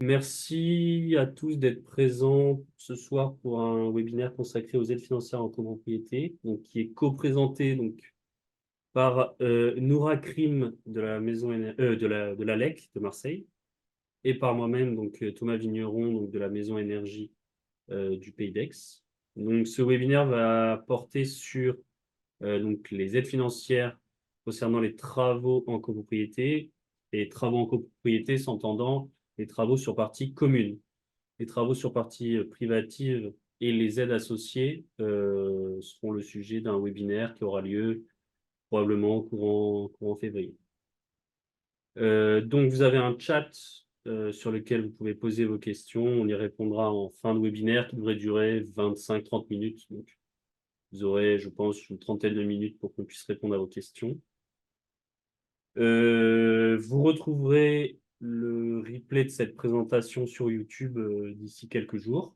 Merci à tous d'être présents ce soir pour un webinaire consacré aux aides financières en copropriété, donc qui est co-présenté donc par Noura Krim de la maison de la LEC de Marseille et par moi-même donc Thomas Vigneron donc de la maison énergie du Pays d'Aix. Donc ce webinaire va porter sur donc les aides financières concernant les travaux en copropriété et travaux en copropriété s'entendant les travaux sur partie commune. Les travaux sur partie privative et les aides associées seront le sujet d'un webinaire qui aura lieu probablement courant février. Donc, vous avez un chat sur lequel vous pouvez poser vos questions. On y répondra en fin de webinaire qui devrait durer 25-30 minutes. Donc, vous aurez, je pense, une trentaine de minutes pour qu'on puisse répondre à vos questions. Vous retrouverez le replay de cette présentation sur YouTube d'ici quelques jours.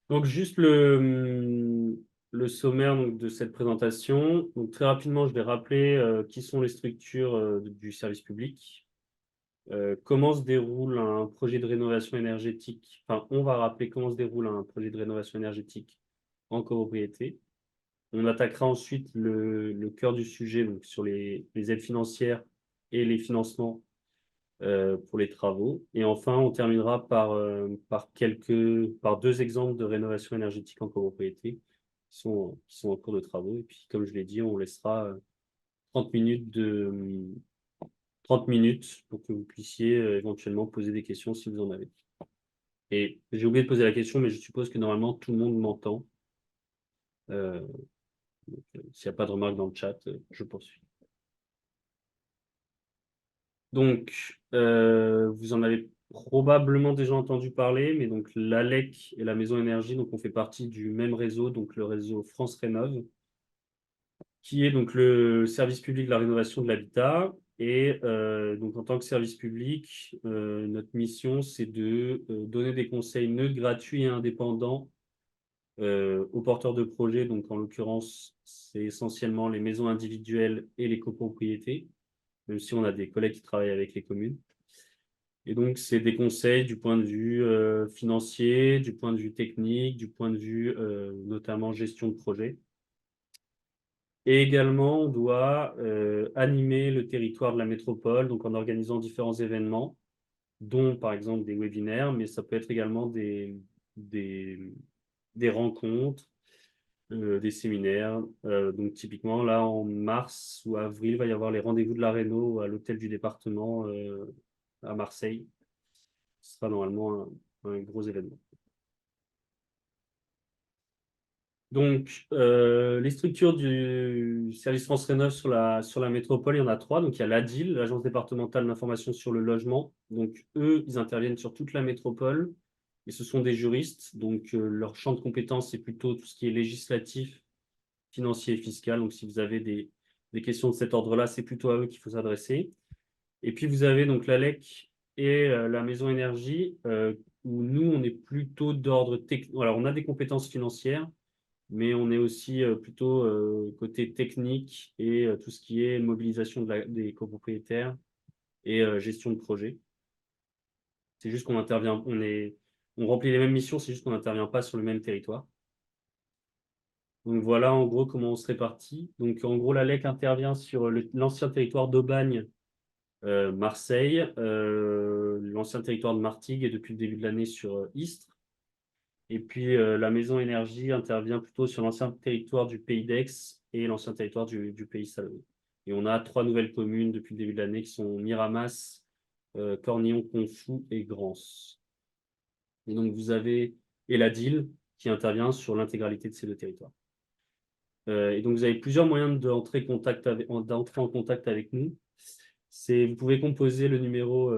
Donc, juste le sommaire donc, de cette présentation. Donc, très rapidement, je vais rappeler qui sont les structures du service public, comment se déroule un projet de rénovation énergétique. Enfin, on va rappeler comment se déroule un projet de rénovation énergétique en copropriété. On attaquera ensuite le cœur du sujet donc, sur les aides financières et les financements pour les travaux. Et enfin, on terminera par deux exemples de rénovation énergétique en copropriété qui sont en cours de travaux. Et puis, comme je l'ai dit, on laissera 30 minutes 30 minutes pour que vous puissiez éventuellement poser des questions si vous en avez. Et j'ai oublié de poser la question, mais je suppose que normalement tout le monde m'entend. Euh, S'il n'y a pas de remarques dans le chat, je poursuis. Donc, vous en avez probablement déjà entendu parler, mais donc l'ALEC et la Maison Énergie, donc on fait partie du même réseau, donc le réseau France Rénov, qui est donc le service public de la rénovation de l'habitat. Et donc en tant que service public, notre mission, c'est de donner des conseils neutres, gratuits et indépendants aux porteurs de projets. Donc en l'occurrence, c'est essentiellement les maisons individuelles et les copropriétés, même si on a des collègues qui travaillent avec les communes. Et donc, c'est des conseils du point de vue financier, du point de vue technique, du point de vue notamment gestion de projet. Et également, on doit animer le territoire de la métropole, donc en organisant différents événements, dont par exemple des webinaires, mais ça peut être également des, des rencontres, des séminaires. Donc typiquement, là, en mars ou avril, il va y avoir les rendez-vous de la Réno à l'hôtel du département à Marseille. Ce sera normalement un gros événement. Donc, les structures du service France Rénov sur la métropole, il y en a trois. Donc, il y a l'ADIL, l'Agence départementale d'information sur le logement. Donc, eux, ils interviennent sur toute la métropole et ce sont des juristes. Donc, leur champ de compétences, c'est plutôt tout ce qui est législatif, financier et fiscal. Donc, si vous avez des questions de cet ordre-là, c'est plutôt à eux qu'il faut s'adresser. Et puis, vous avez donc l'ALEC et la Maison Énergie, où nous, on est plutôt d'ordre technique. Alors, on a des compétences financières, mais on est aussi plutôt côté technique et tout ce qui est mobilisation des copropriétaires et gestion de projet. C'est juste qu'on intervient, on remplit les mêmes missions, c'est juste qu'on n'intervient pas sur le même territoire. Donc voilà en gros comment on se répartit. Donc en gros, la LEC intervient sur l'ancien territoire d'Aubagne, Marseille, l'ancien territoire de Martigues et depuis le début de l'année sur Istres. Et puis, la Maison Énergie intervient plutôt sur l'ancien territoire du Pays d'Aix et l'ancien territoire du Pays Salé. Et on a trois nouvelles communes depuis le début de l'année qui sont Miramas, Cornillon, Conflans et Grans. Et donc, vous avez Eladil qui intervient sur l'intégralité de ces deux territoires. Et donc, vous avez plusieurs moyens d'entrer en contact avec nous. Vous pouvez composer le numéro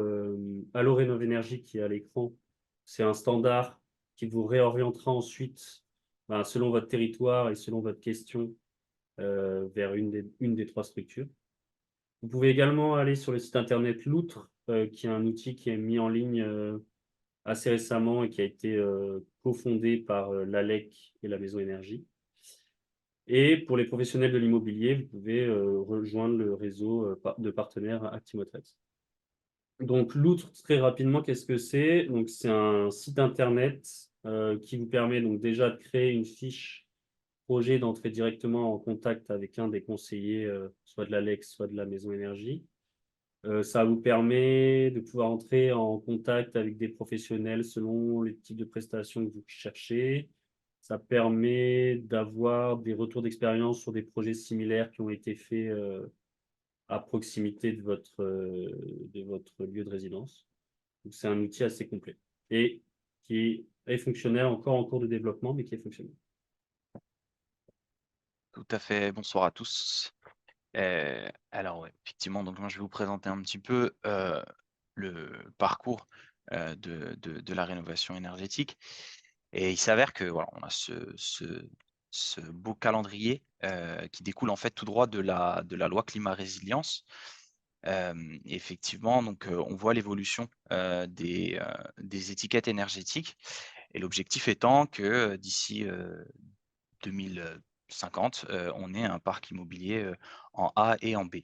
Allo Rénov Énergie qui est à l'écran. C'est un standard qui vous réorientera ensuite, selon votre territoire et selon votre question, vers une des trois structures. Vous pouvez également aller sur le site internet Loutre, qui est un outil qui est mis en ligne assez récemment et qui a été cofondé par l'ALEC et la Maison Énergie. Et pour les professionnels de l'immobilier, vous pouvez rejoindre le réseau de partenaires Actimotrade. Donc, l'outre, très rapidement, qu'est-ce que c'est? Donc, c'est un site internet qui vous permet donc déjà de créer une fiche projet, d'entrer directement en contact avec un des conseillers, soit de l'ALEX, soit de la Maison Énergie. Ça vous permet de pouvoir entrer en contact avec des professionnels selon les types de prestations que vous cherchez. Ça permet d'avoir des retours d'expérience sur des projets similaires qui ont été faits à proximité de votre lieu de résidence. Donc, c'est un outil assez complet et qui est fonctionnel, encore en cours de développement, mais qui est fonctionnel. Tout à fait, bonsoir à tous. Alors ouais, effectivement, donc moi je vais vous présenter un petit peu, le parcours, de la rénovation énergétique et il s'avère que voilà, on a ce beau calendrier, qui découle en fait tout droit de la loi climat résilience. Effectivement, donc on voit l'évolution, des étiquettes énergétiques et l'objectif étant que, d'ici, 2050, on ait un parc immobilier, en A et en B.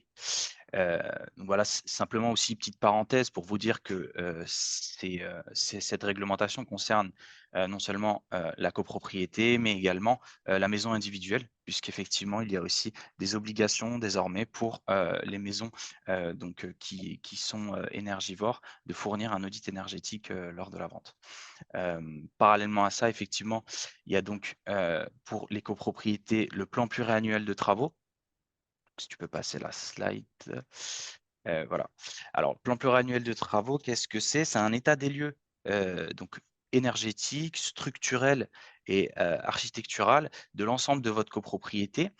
Heu, donc voilà, simplement aussi petite parenthèse pour vous dire que, cette réglementation concerne, non seulement, la copropriété, mais également, la maison individuelle, puisqu'effectivement il y a aussi des obligations désormais pour, les maisons, donc qui sont, énergivores, de fournir un audit énergétique, lors de la vente. Parallèlement à ça, effectivement, il y a donc, pour les copropriétés, le plan pluriannuel de travaux. Si tu peux passer la slide, voilà. Alors, plan pluriannuel de travaux, qu'est-ce que c'est? C'est un état des lieux, donc énergétique, structurel et architectural de l'ensemble de votre copropriété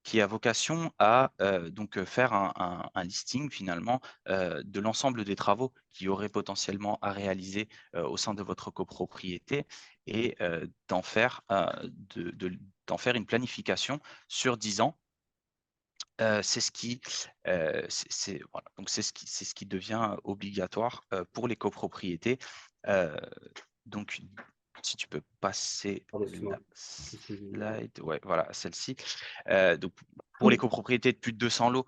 qui a vocation à, donc, faire un listing finalement, de l'ensemble des travaux qu'il y aurait potentiellement à réaliser, au sein de votre copropriété et d'en faire une planification sur 10 ans. C'est ce qui, c'est voilà, donc c'est ce qui devient obligatoire, pour les copropriétés. Heu, donc si tu peux passer Pardon, la excuse-moi. Qu'est-ce que j'ai dit? slide, ouais, voilà, celle-ci. Donc pour les copropriétés de plus de 200 lots,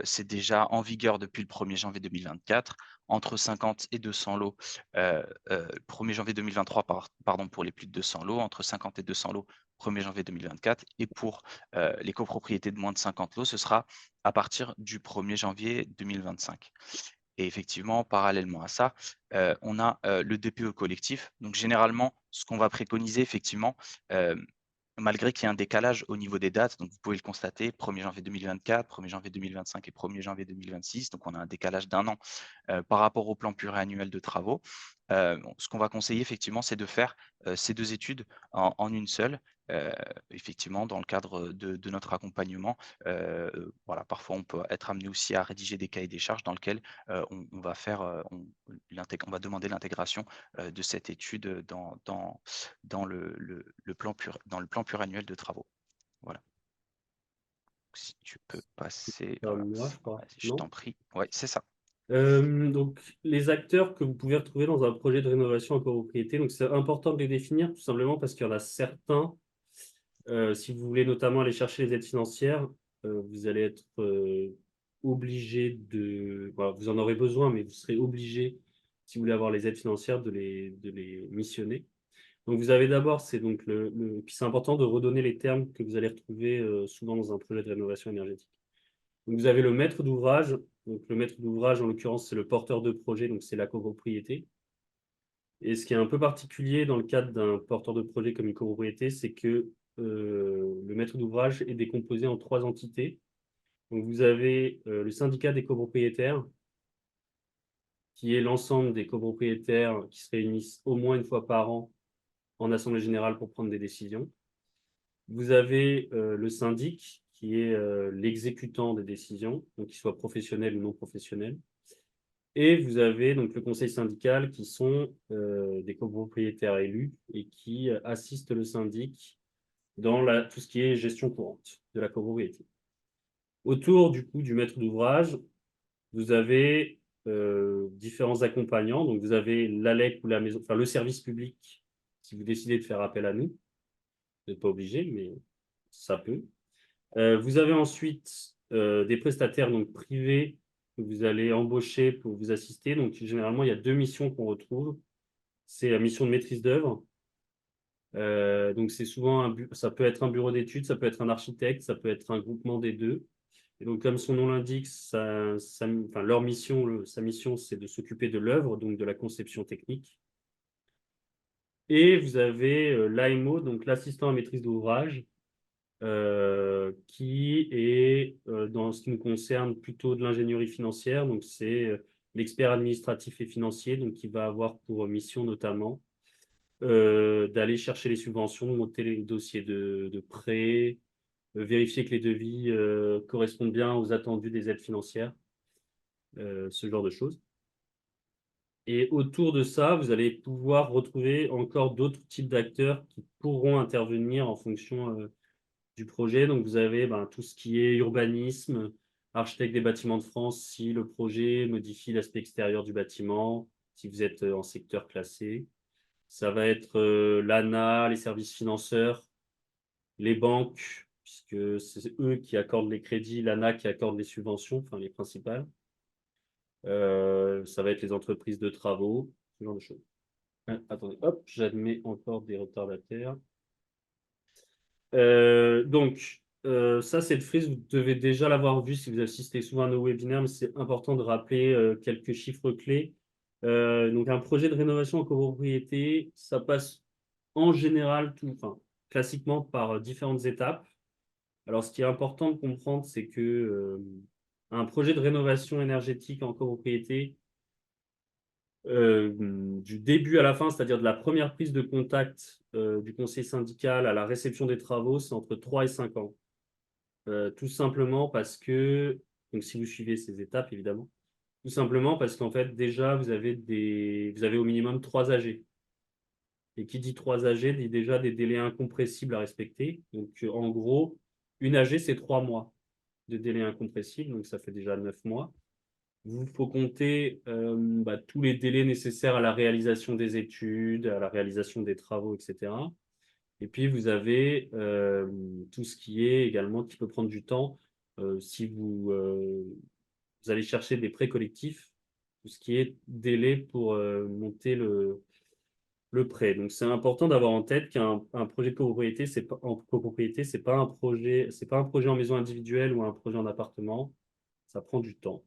c'est déjà en vigueur depuis le 1er janvier 2024. Entre 50 et 200 lots, 1er janvier 2023 pardon, pour les plus de 200 lots, entre 50 et 200 lots, 1er janvier 2024 et pour, les copropriétés de moins de 50 lots, ce sera à partir du 1er janvier 2025. Et effectivement, parallèlement à ça, on a, le DPE collectif. Donc généralement, ce qu'on va préconiser effectivement, hem, malgré qu'il y ait un décalage au niveau des dates, donc vous pouvez le constater, 1er janvier 2024, 1er janvier 2025 et 1er janvier 2026, donc on a un décalage d'1 an, par rapport au plan pluriannuel de travaux. Ce qu'on va conseiller effectivement, c'est de faire, ces 2 études en une seule, heu, effectivement dans le cadre, de notre accompagnement. Voilà, parfois on peut être amené aussi à rédiger des cahiers des charges dans lequel, on va faire, on va demander l'intégration, de cette étude, dans le plan pluriannuel de travaux. Voilà. Si tu peux passer, voilà. Moi, je crois, Vas-y, je non? t'en prie. Ouais, c'est ça. Donc, les acteurs que vous pouvez retrouver dans un projet de rénovation en copropriété, donc c'est important de les définir tout simplement parce qu'il y en a certains, si vous voulez notamment aller chercher les aides financières, vous allez être obligé de, voilà, vous en aurez besoin, mais vous serez obligé, si vous voulez avoir les aides financières, de les missionner. Donc, vous avez d'abord, c'est donc puis c'est important de redonner les termes que vous allez retrouver souvent dans un projet de rénovation énergétique. Donc, vous avez le maître d'ouvrage. Donc, le maître d'ouvrage, en l'occurrence, c'est le porteur de projet, donc c'est la copropriété. Et ce qui est un peu particulier dans le cadre d'un porteur de projet comme une copropriété, c'est que le maître d'ouvrage est décomposé en trois entités. Donc, vous avez le syndicat des copropriétaires, qui est l'ensemble des copropriétaires qui se réunissent au moins une fois par an en assemblée générale pour prendre des décisions. Vous avez le syndic, qui est l'exécutant des décisions, donc qu'il soit professionnel ou non professionnel. Et vous avez donc le conseil syndical qui sont des copropriétaires élus et qui assistent le syndic dans tout ce qui est gestion courante de la copropriété. Autour du coup du maître d'ouvrage, vous avez différents accompagnants. Donc vous avez l'ALEC ou la maison, enfin le service public, si vous décidez de faire appel à nous. Vous n'êtes pas obligé, mais ça peut. Vous avez ensuite des prestataires donc privés que vous allez embaucher pour vous assister. Donc, généralement, il y a deux missions qu'on retrouve. C'est la mission de maîtrise d'œuvre. Donc, c'est souvent ça peut être un bureau d'études, ça peut être un architecte, ça peut être un groupement des deux. Et donc, comme son nom l'indique, enfin, leur mission, sa mission, c'est de s'occuper de l'œuvre, donc de la conception technique. Et vous avez l'AMO, donc l'assistant à maîtrise d'ouvrage, qui est, dans ce qui nous concerne, plutôt de l'ingénierie financière. Donc, c'est l'expert administratif et financier, donc qui va avoir pour mission notamment d'aller chercher les subventions, monter les dossiers de prêt, vérifier que les devis correspondent bien aux attendus des aides financières, ce genre de choses. Et autour de ça, vous allez pouvoir retrouver encore d'autres types d'acteurs qui pourront intervenir en fonction du projet. Donc, vous avez tout ce qui est urbanisme, architecte des bâtiments de France, si le projet modifie l'aspect extérieur du bâtiment, si vous êtes en secteur classé. Ça va être l'ANA, les services financeurs, les banques, puisque c'est eux qui accordent les crédits, l'ANA qui accorde les subventions, enfin les principales. Ça va être les entreprises de travaux, ce genre de choses. Attendez, hop, j'admets encore des retardataires. Ça, cette frise, vous devez déjà l'avoir vue si vous assistez souvent à nos webinaires, mais c'est important de rappeler quelques chiffres clés. Donc, un projet de rénovation en copropriété, ça passe en général, enfin, classiquement par différentes étapes. Alors, ce qui est important de comprendre, c'est que un projet de rénovation énergétique en copropriété, du début à la fin, c'est-à-dire de la première prise de contact du conseil syndical à la réception des travaux, c'est entre 3 et 5 ans. Tout simplement parce que, donc si vous suivez ces étapes, évidemment, tout simplement parce qu'en fait, déjà, vous avez au minimum 3 AG. Et qui dit 3 AG dit déjà des délais incompressibles à respecter. Donc, en gros, une AG, c'est 3 mois de délai incompressible, donc ça fait déjà 9 mois. Il faut compter tous les délais nécessaires à la réalisation des études, à la réalisation des travaux, etc. Et puis, vous avez tout ce qui est également, qui peut prendre du temps. Si vous allez chercher des prêts collectifs, tout ce qui est délai pour monter le prêt. Donc, c'est important d'avoir en tête qu'un projet de copropriété, c'est pas un projet en maison individuelle ou un projet en appartement. Ça prend du temps.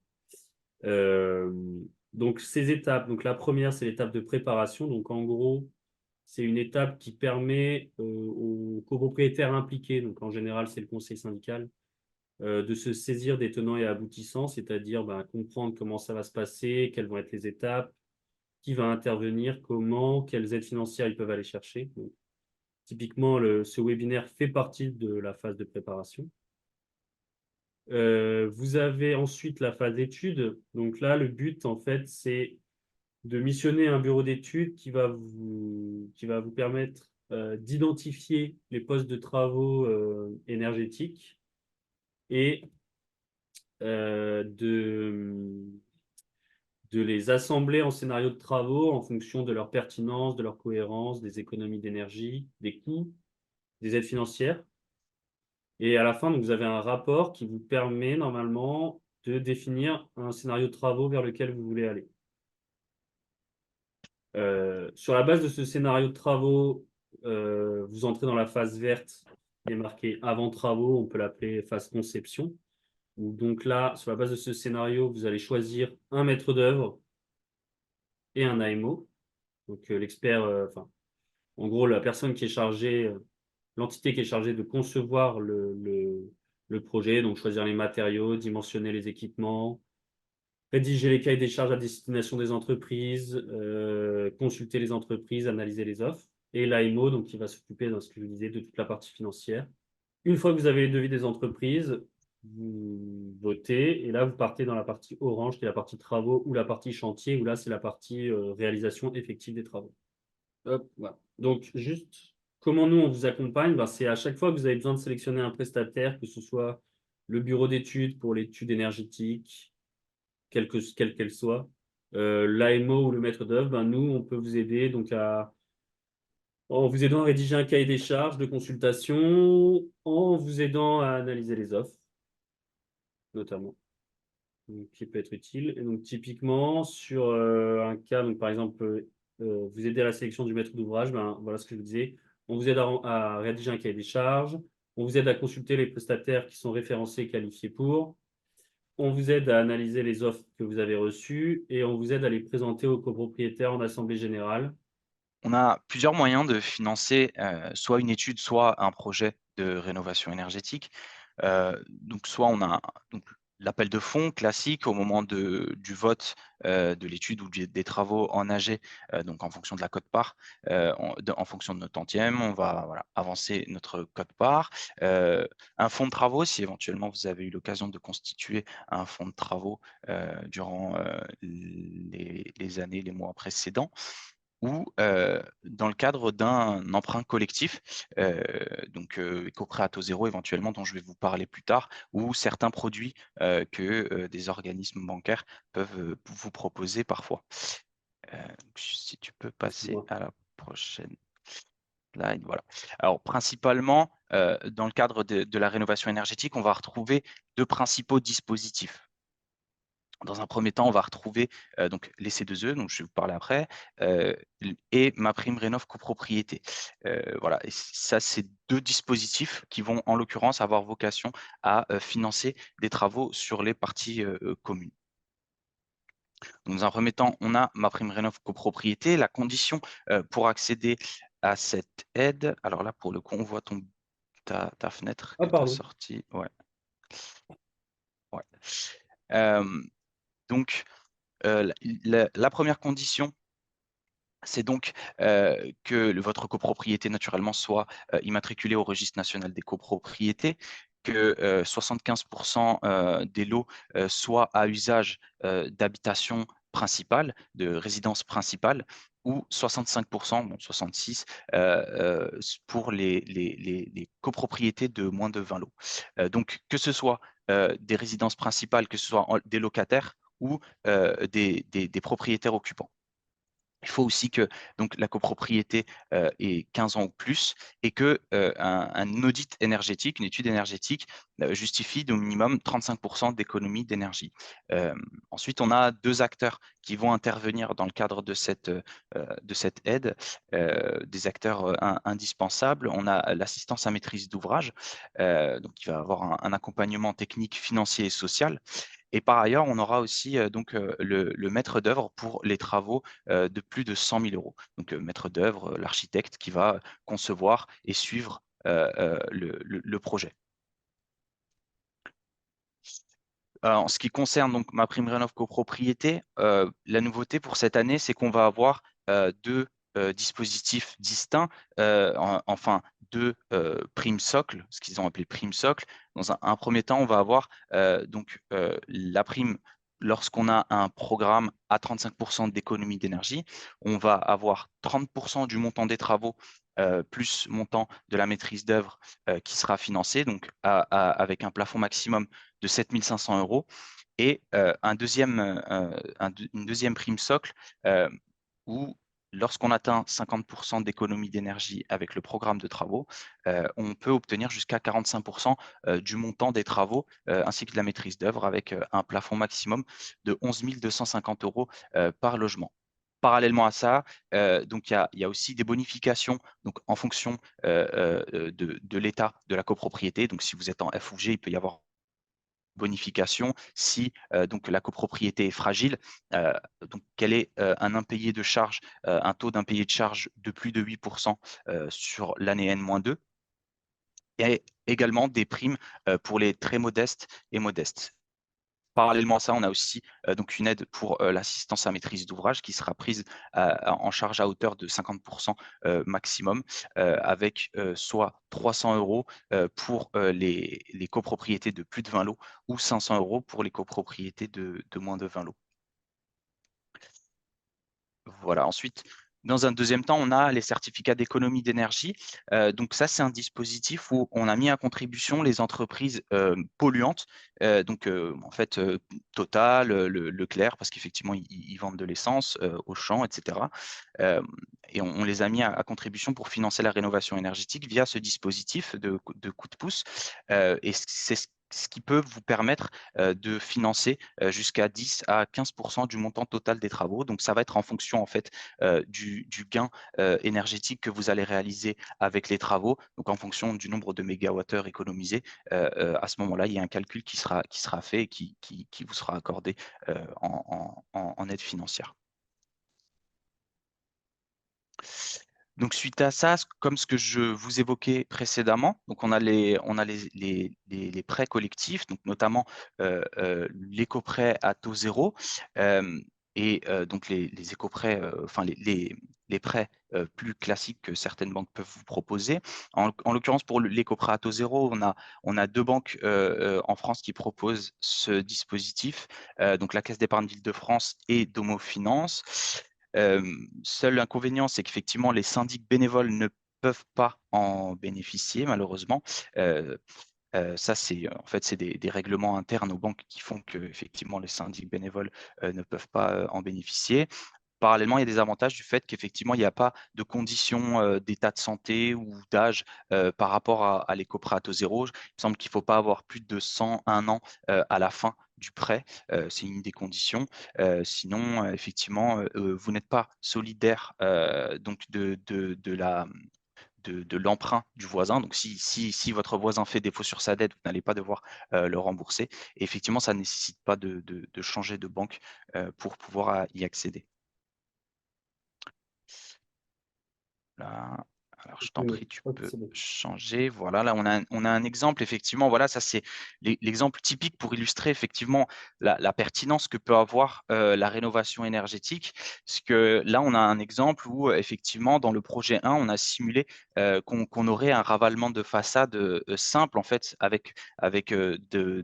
Euh, donc, ces étapes, donc la première, c'est l'étape de préparation. Donc, en gros, c'est une étape qui permet aux copropriétaires impliqués, donc en général, c'est le conseil syndical, de se saisir des tenants et aboutissants, c'est-à-dire comprendre comment ça va se passer, quelles vont être les étapes, qui va intervenir, comment, quelles aides financières ils peuvent aller chercher. Donc, typiquement, ce webinaire fait partie de la phase de préparation. Vous avez ensuite la phase d'études. Donc là, le but, en fait, c'est de missionner un bureau d'études qui va vous permettre d'identifier les postes de travaux énergétiques et de les assembler en scénarios de travaux en fonction de leur pertinence, de leur cohérence, des économies d'énergie, des coûts, des aides financières. Et à la fin, donc, vous avez un rapport qui vous permet normalement de définir un scénario de travaux vers lequel vous voulez aller. Sur la base de ce scénario de travaux, vous entrez dans la phase verte qui est marquée avant travaux, on peut l'appeler phase conception. Donc là, sur la base de ce scénario, vous allez choisir un maître d'œuvre et un AMO. Donc l'expert, enfin, en gros, la personne qui est chargée, l'entité qui est chargée de concevoir le projet, donc choisir les matériaux, dimensionner les équipements, rédiger les cahiers des charges à destination des entreprises, consulter les entreprises, analyser les offres. Et l'AMO, donc, qui va s'occuper, dans ce que je vous disais, de toute la partie financière. Une fois que vous avez les devis des entreprises, vous votez et là, vous partez dans la partie orange, qui est la partie travaux ou la partie chantier, où là, c'est la partie réalisation effective des travaux. Hop, voilà. Donc, juste, comment nous, on vous accompagne? C'est à chaque fois que vous avez besoin de sélectionner un prestataire, que ce soit le bureau d'études pour l'étude énergétique, quelle qu'elle soit, l'AMO ou le maître d'œuvre, nous, on peut vous aider donc en vous aidant à rédiger un cahier des charges de consultation, en vous aidant à analyser les offres, notamment. donc, qui peut être utile. Et donc, typiquement, sur un cas, donc, par exemple, vous aidez à la sélection du maître d'ouvrage, ben, voilà ce que je vous disais. On vous aide à rédiger un cahier des charges. On vous aide à consulter les prestataires qui sont référencés et qualifiés pour. On vous aide à analyser les offres que vous avez reçues et on vous aide à les présenter aux copropriétaires en assemblée générale. On a plusieurs moyens de financer, soit une étude, soit un projet de rénovation énergétique. Donc soit on a donc l'appel de fonds classique au moment du vote, de l'étude ou des travaux en AG, donc en fonction de la quote-part, en fonction de notre tantième, on va voilà, avancer notre quote-part. Un fonds de travaux, si éventuellement vous avez eu l'occasion de constituer un fonds de travaux, durant, les années, les mois précédents ou dans le cadre d'un emprunt collectif, donc éco-prêt à taux zéro éventuellement, dont je vais vous parler plus tard, ou certains produits que des organismes bancaires peuvent vous proposer parfois. Si tu peux passer Excuse-moi. à la prochaine slide, voilà. Alors principalement, dans le cadre de la rénovation énergétique, on va retrouver deux principaux dispositifs. Dans un premier temps, on va retrouver donc les C2E, donc je vais vous parler après, et MaPrimeRénov' copropriété. Voilà, et ça, c'est deux dispositifs qui vont en l'occurrence avoir vocation à financer des travaux sur les parties communes. Donc, dans un premier temps, on a MaPrimeRénov' copropriété. La condition pour accéder à cette aide, alors là, pour le coup, on voit ta fenêtre Ah, que tu as pardon. sortie. Ouais, ouais. Euh, donc, la première condition, c'est donc que votre copropriété, naturellement, soit immatriculée au registre national des copropriétés, que 75 des lots soient à usage d'habitation principale, de résidence principale, ou 65 bon, 66 pour les copropriétés de moins de 20 lots. Donc, que ce soit des résidences principales, que ce soit des locataires ou des propriétaires occupants. Il faut aussi que donc, la copropriété ait 15 ans ou plus et que un audit énergétique, une étude énergétique, justifie au minimum 35 d'économie d'énergie. Ensuite, on a deux acteurs qui vont intervenir dans le cadre de cette aide, des acteurs indispensables. On a l'assistance à maîtrise d'ouvrage, donc qui va avoir un accompagnement technique, financier et social. Et par ailleurs, on aura aussi donc le maître d'œuvre pour les travaux de plus de 100 000 euros. Donc, maître d'œuvre, l'architecte qui va concevoir et suivre le projet. En ce qui concerne donc MaPrimeRénov' copropriété, la nouveauté pour cette année, c'est qu'on va avoir deux dispositifs distincts, enfin deux primes socles, ce qu'ils ont appelé prime socle. Dans un premier temps, on va avoir donc la prime lorsqu'on a un programme à 35 d'économie d'énergie. On va avoir 30 du montant des travaux plus montant de la maîtrise d'œuvre qui sera financé, donc avec un plafond maximum de 7 500 euros et une deuxième prime socle où lorsqu'on atteint 50 d'économie d'énergie avec le programme de travaux, on peut obtenir jusqu'à 45 du montant des travaux ainsi que de la maîtrise d'œuvre avec un plafond maximum de 11 250 euros par logement. Parallèlement à ça, donc il y a aussi des bonifications donc en fonction de l'état de la copropriété. Donc si vous êtes en F ou G, il peut y avoir bonification si donc la copropriété est fragile, donc quel est un impayé de charge, un taux d'impayé de charge de plus de 8% sur l'année N-2 et également des primes pour les très modestes et modestes. Parallèlement à ça, on a aussi donc une aide pour l'assistance à maîtrise d'ouvrage qui sera prise en charge à hauteur de 50 maximum, avec soit 300 euros pour les copropriétés de plus de 20 lots ou 500 euros pour les copropriétés de moins de 20 lots. Voilà. Ensuite, dans un deuxième temps, on a les certificats d'économie d'énergie. Donc ça, c'est un dispositif où on a mis à contribution les entreprises polluantes. Donc en fait, Total, Leclerc, parce qu'effectivement, ils vendent de l'essence, Auchan, etc. et on les a mis à contribution pour financer la rénovation énergétique via ce dispositif de coup de pouce. Et c'est ce qui peut vous permettre de financer jusqu'à 10 à 15 du montant total des travaux. Donc, ça va être en fonction en fait du gain énergétique que vous allez réaliser avec les travaux. Donc, en fonction du nombre de mégawattheures économisés, à ce moment-là, il y a un calcul qui sera fait et qui vous sera accordé en aide financière. Donc suite à ça, comme ce que je vous évoquais précédemment, donc on a les prêts collectifs, donc notamment l'éco-prêt à taux zéro, et donc les éco-prêts, enfin les prêts plus classiques que certaines banques peuvent vous proposer. En l'occurrence, pour l'éco-prêt à taux zéro, on a deux banques en France qui proposent ce dispositif, donc la Caisse d'épargne d'Île-de-France et Domo Finance. Seul inconvénient, c'est qu'effectivement, les syndics bénévoles ne peuvent pas en bénéficier, malheureusement. Ça, c'est en fait, c'est des règlements internes aux banques qui font que effectivement les syndics bénévoles ne peuvent pas en bénéficier. Parallèlement, il y a des avantages du fait qu'effectivement, il n'y a pas de conditions d'état de santé ou d'âge par rapport à l'éco-prêt à taux zéro. Il me semble qu'il ne faut pas avoir plus de 101 ans à la fin du prêt. C'est une des conditions. Sinon, effectivement, vous n'êtes pas solidaire donc de l'emprunt du voisin. Donc, si votre voisin fait défaut sur sa dette, vous n'allez pas devoir le rembourser. Et effectivement, ça ne nécessite pas de changer de banque pour pouvoir y accéder. Là, alors je t'en prie, tu Hop, peux c'est bon. changer. Voilà, là on a un exemple effectivement. Voilà, ça c'est l'exemple typique pour illustrer effectivement la pertinence que peut avoir la rénovation énergétique. Parce que là, on a un exemple où effectivement dans le projet 1, on a simulé qu'on aurait un ravalement de façade simple en fait avec de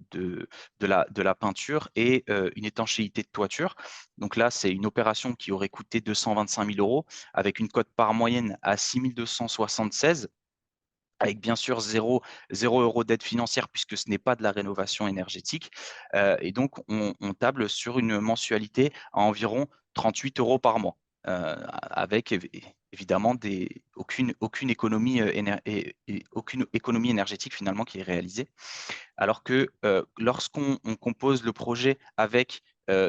la peinture et une étanchéité de toiture. Donc là, c'est une opération qui aurait coûté 225 000 euros avec une cote par moyenne à 6 276, avec bien sûr 0 euros d'aide financière puisque ce n'est pas de la rénovation énergétique. Et donc, on table sur une mensualité à environ 38 euros par mois, avec évidemment aucune économie, aucune économie énergétique finalement qui est réalisée. Alors que lorsqu'on compose le projet avec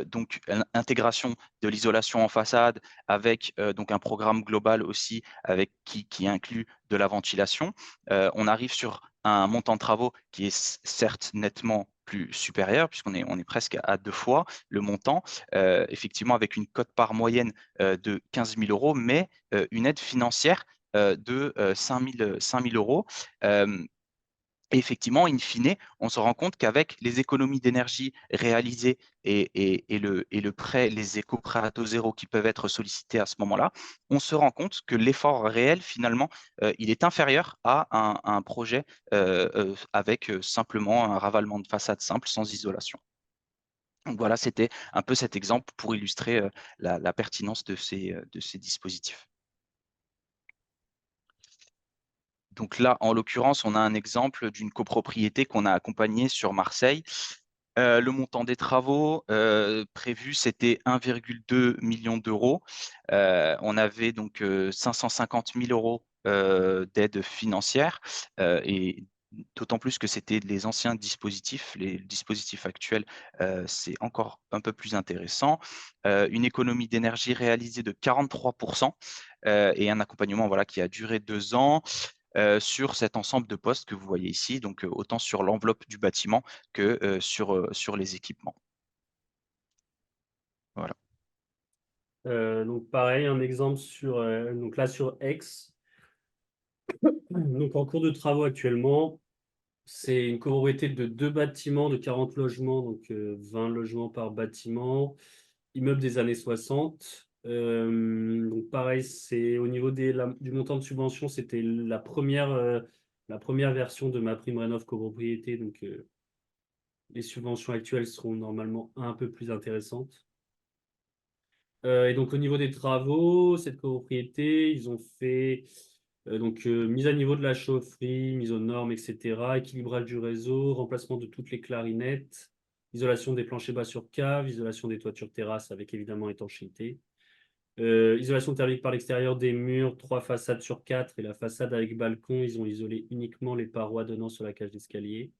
donc l'intégration de l'isolation en façade, avec donc un programme global aussi qui inclut de la ventilation, on arrive sur un montant de travaux qui est certes nettement plus supérieur, on est presque à 2 fois le montant, effectivement avec une cote par moyenne de 15 000 euros, mais une aide financière de 5 000 euros. Et effectivement, in fine, on se rend compte qu'avec les économies d'énergie réalisées et le prêt, les éco-prêts à taux zéro qui peuvent être sollicités à ce moment-là, on se rend compte que l'effort réel, finalement, il est inférieur à un projet avec simplement un ravalement de façade simple sans isolation. Donc voilà, c'était un peu cet exemple pour illustrer la pertinence de ces dispositifs. Donc là, en l'occurrence, on a un exemple d'une copropriété qu'on a accompagnée sur Marseille. Le montant des travaux prévus, c'était 1,2 million d'euros. On avait donc 550 000 euros d'aide financière et d'autant plus que c'était les anciens dispositifs. Les dispositifs actuels, c'est encore un peu plus intéressant. Une économie d'énergie réalisée de 43% et un accompagnement voilà, qui a duré 2 ans sur cet ensemble de postes que vous voyez ici, donc autant sur l'enveloppe du bâtiment que sur les équipements. Voilà. Donc pareil, un exemple sur, donc là sur Aix. Donc en cours de travaux actuellement, c'est une copropriété de 2 bâtiments de 40 logements, donc 20 logements par bâtiment, immeuble des années 60. Donc pareil, c'est au niveau du montant de subvention, c'était la première version de ma prime rénov copropriété. Donc les subventions actuelles seront normalement un peu plus intéressantes. Et donc au niveau des travaux, cette copropriété, ils ont fait mise à niveau de la chaufferie, mise aux normes, etc., équilibrage du réseau, remplacement de toutes les clarinettes, isolation des planchers bas sur cave, isolation des toitures terrasses avec évidemment étanchéité. Isolation thermique par l'extérieur des murs, 3 façades sur 4 et la façade avec balcon, ils ont isolé uniquement les parois donnant sur la cage d'escalier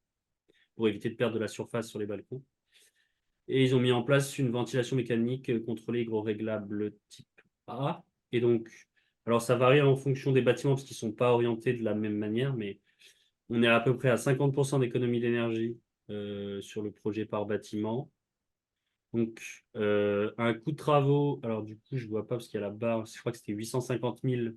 pour éviter de perdre de la surface sur les balcons. Et ils ont mis en place une ventilation mécanique contrôlée hydro-réglable type A. Et donc, alors ça varie en fonction des bâtiments parce qu'ils ne sont pas orientés de la même manière, mais on est à peu près à 50% d'économie d'énergie sur le projet par bâtiment. Donc, un coût de travaux, alors du coup, je ne vois pas parce qu'il y a la barre, je crois que c'était 850 000,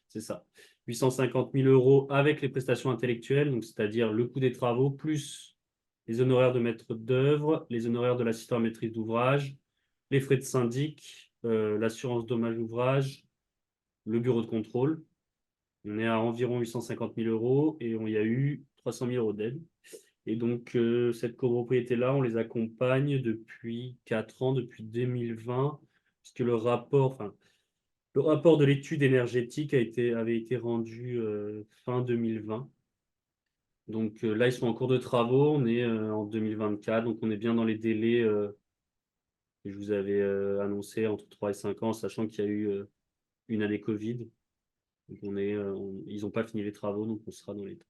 c'est ça, 850 000 euros avec les prestations intellectuelles, donc c'est-à-dire le coût des travaux plus les honoraires de maître d'œuvre, les honoraires de l'assistant à maîtrise d'ouvrage, les frais de syndic, l'assurance dommage ouvrage, le bureau de contrôle. On est à environ 850 000 euros et il y a eu 300 000 euros d'aide. Et donc, cette copropriété-là, on les accompagne depuis 4 ans, depuis 2020, puisque le rapport de l'étude énergétique avait été rendu fin 2020. Donc là, ils sont en cours de travaux, on est en 2024, donc on est bien dans les délais que je vous avais annoncés entre 3 et 5 ans, sachant qu'il y a eu une année Covid. Donc ils n'ont pas fini les travaux, donc on sera dans les temps.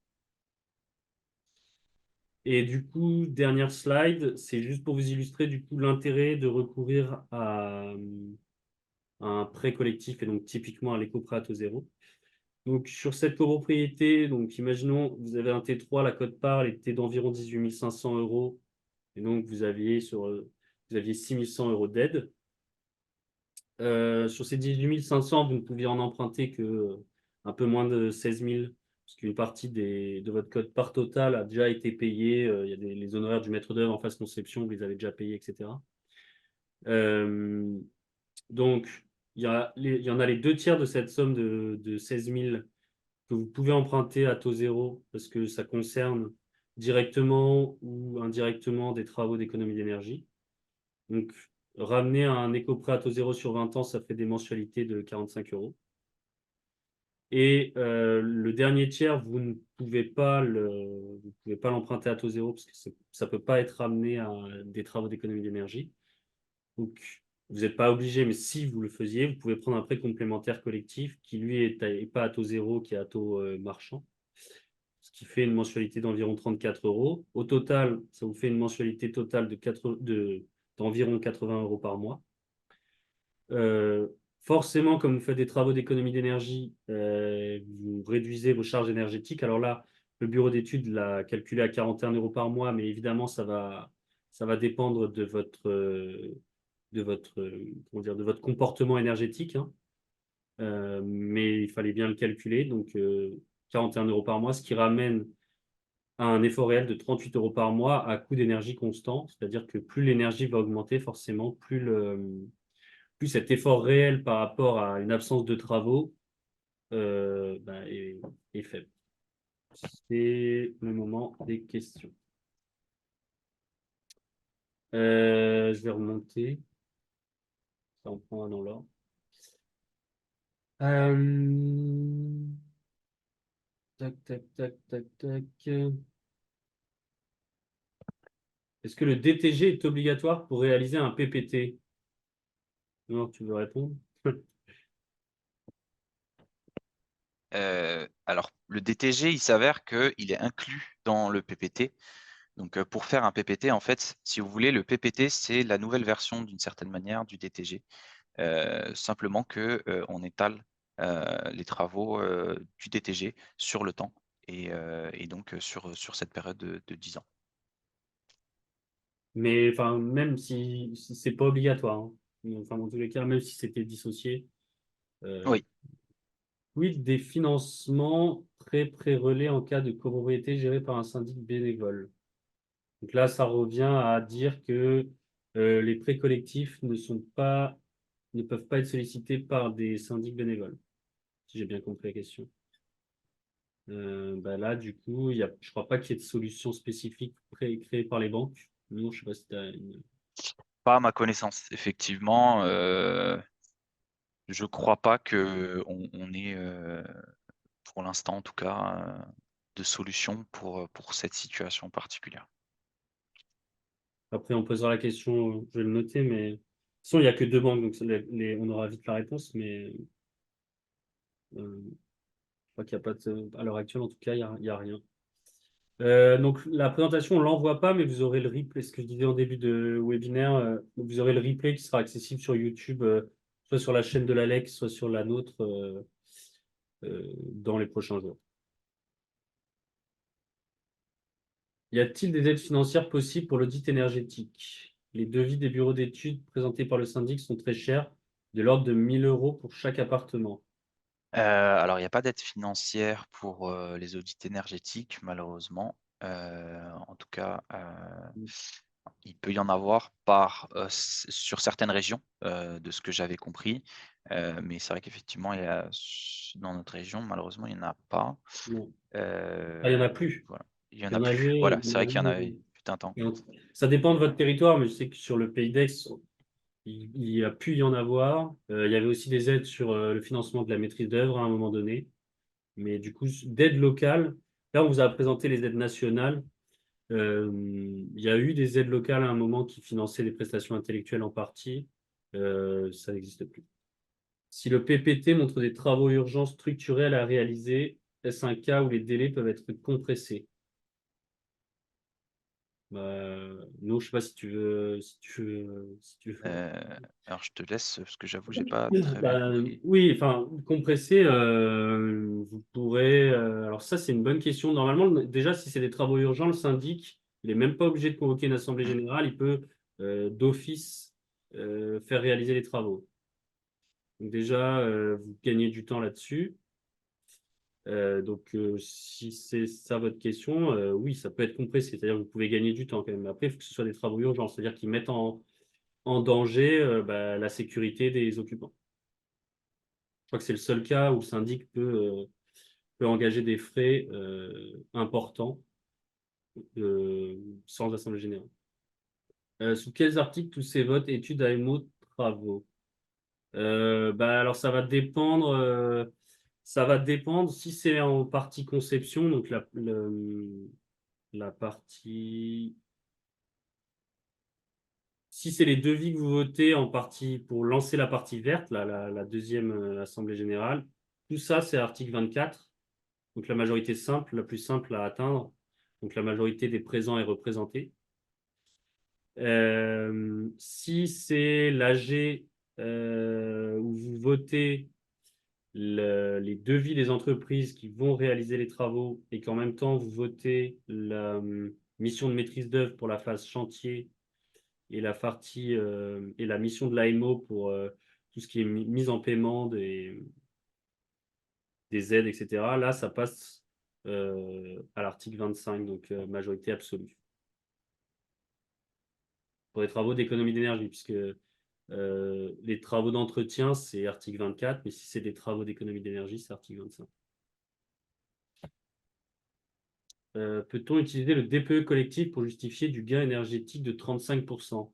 Et du coup, dernière slide, c'est juste pour vous illustrer du coup l'intérêt de recourir à un prêt collectif et donc typiquement à l'éco-prêt à taux zéro. Donc sur cette copropriété, donc imaginons vous avez un T3, la quote-part elle était d'environ 18 500 euros et donc vous aviez 6 100 euros d'aide. Sur ces 18 500, vous ne pouviez en emprunter que un peu moins de 16 000 parce qu'une partie de votre quote-part totale a déjà été payée. Il y a les honoraires du maître d'œuvre en phase conception, vous les avez déjà payés, etc. Euh, donc, il y en a les 2 tiers de cette somme de 16 000 que vous pouvez emprunter à taux zéro parce que ça concerne directement ou indirectement des travaux d'économie d'énergie. Donc, ramener un éco-prêt à taux zéro sur 20 ans, ça fait des mensualités de 45 euros. Et le dernier tiers, vous pouvez pas l'emprunter à taux zéro parce que ça peut pas être ramené à des travaux d'économie d'énergie. Donc, vous n'êtes pas obligé, mais si vous le faisiez, vous pouvez prendre un prêt complémentaire collectif qui, lui, est pas à taux zéro, qui est à taux marchand, ce qui fait une mensualité d'environ 34 euros. Au total, ça vous fait une mensualité totale d'environ 80 euros par mois. Euh, Forcément, comme vous faites des travaux d'économie d'énergie, vous réduisez vos charges énergétiques. Alors là, le bureau d'études l'a calculé à 41 euros par mois, mais évidemment, ça va dépendre comment dire, de votre comportement énergétique, hein. Mais il fallait bien le calculer. Donc, 41 euros par mois, ce qui ramène à un effort réel de 38 euros par mois à coût d'énergie constant. C'est-à-dire que plus l'énergie va augmenter, forcément, plus cet effort réel par rapport à une absence de travaux est faible. C'est le moment des questions. Je vais remonter. Ça en prend un dans l'ordre. Tac, tac, tac, tac, tac. Est-ce que le DTG est obligatoire pour réaliser un PPT? Non, tu veux répondre? Alors, le DTG, il s'avère qu'il est inclus dans le PPT. Donc, pour faire un PPT, en fait, si vous voulez, le PPT, c'est la nouvelle version d'une certaine manière du DTG. Simplement que on étale les travaux du DTG sur le temps et donc sur cette période de 10 ans. Mais enfin, même si c'est pas obligatoire, hein. Enfin, dans tous les cas, même si c'était dissocié. Euh, Oui. Quid des financements prêt-prêt-relais en cas de copropriété gérée par un syndic bénévole? Donc là, ça revient à dire que les prêts collectifs ne peuvent pas être sollicités par des syndics bénévoles, si j'ai bien compris la question. Bah là, du coup, je crois pas qu'il y ait de solution spécifique créée par les banques. Non, je sais pas si tu as une... Pas à ma connaissance, effectivement. Je crois pas qu'on ait, pour l'instant en tout cas, de solution pour cette situation particulière. Après, on posera la question, je vais le noter, mais façon, il n'y a que deux banques, donc on aura vite la réponse, mais je crois qu'il n'y a pas à l'heure actuelle, en tout cas, il y a rien. Donc la présentation, on ne l'envoie pas, mais vous aurez le replay, ce que je disais en début de webinaire, vous aurez le replay qui sera accessible sur YouTube, soit sur la chaîne de l'Alex, soit sur la nôtre, dans les prochains jours. Y a-t-il des aides financières possibles pour l'audit énergétique? Les devis des bureaux d'études présentés par le syndic sont très chers, de l'ordre de 1 000 euros pour chaque appartement. Alors il n'y a pas d'aide financière pour, les audits énergétiques malheureusement. En tout cas, il peut y en avoir sur certaines régions, de ce que j'avais compris. Mais c'est vrai qu'effectivement dans notre région malheureusement il n'y en a pas. Non. Ah, il n'y en a Heu, plus. voilà, il y en Il y a en plus. avait, Voilà, c'est vrai qu'il y en avait fut un temps. ça dépend de votre territoire, mais je sais que sur le Pays d'Aix, il y a pu y en avoir. Il y avait aussi des aides sur le financement de la maîtrise d'œuvre à un moment donné. Mais du coup, d'aide locale, là, on vous a présenté les aides nationales. Il y a eu des aides locales à un moment qui finançaient les prestations intellectuelles en partie. Ça n'existe plus. Si le PPT montre des travaux urgents structurels à réaliser, est-ce un cas où les délais peuvent être compressés? Non, je sais pas si tu veux. Heu, alors je te laisse, parce que j'avoue j'ai pas très bien compris. Oui, enfin, compressé, vous pourrez. Alors ça, c'est une bonne question. Normalement, déjà, si c'est des travaux urgents, le syndic, il est même pas obligé de convoquer une assemblée Mmh. générale. Il peut d'office faire réaliser les travaux. Donc déjà, vous gagnez du temps là-dessus. Si c'est ça votre question, oui, ça peut être compressé. C'est-à-dire que vous pouvez gagner du temps quand même. Après, il faut que ce soit des travaux urgents, c'est-à-dire qu'ils mettent en danger la sécurité des occupants. Je crois que c'est le seul cas où le syndic peut engager des frais importants sans assemblée générale. Sous quels articles tous ces votes, études, AMO, travaux? Alors ça va dépendre si c'est en partie conception, donc la partie. Si c'est les devis que vous votez en partie pour lancer la partie verte, la deuxième assemblée générale, tout ça c'est article 24. Donc la majorité simple, la plus simple à atteindre. Donc la majorité des présents est représentée. Si c'est l'AG où vous votez les devis des entreprises qui vont réaliser les travaux et qu'en même temps vous votez la mission de maîtrise d'œuvre pour la phase chantier et et la mission de l'AMO pour tout ce qui est mise en paiement des aides, etc. Là, ça passe à l'article 25, donc majorité absolue. Pour les travaux d'économie d'énergie, puisque les travaux d'entretien, c'est article 24, mais si c'est des travaux d'économie d'énergie, c'est article 25. Peut-on utiliser le DPE collectif pour justifier du gain énergétique de 35%?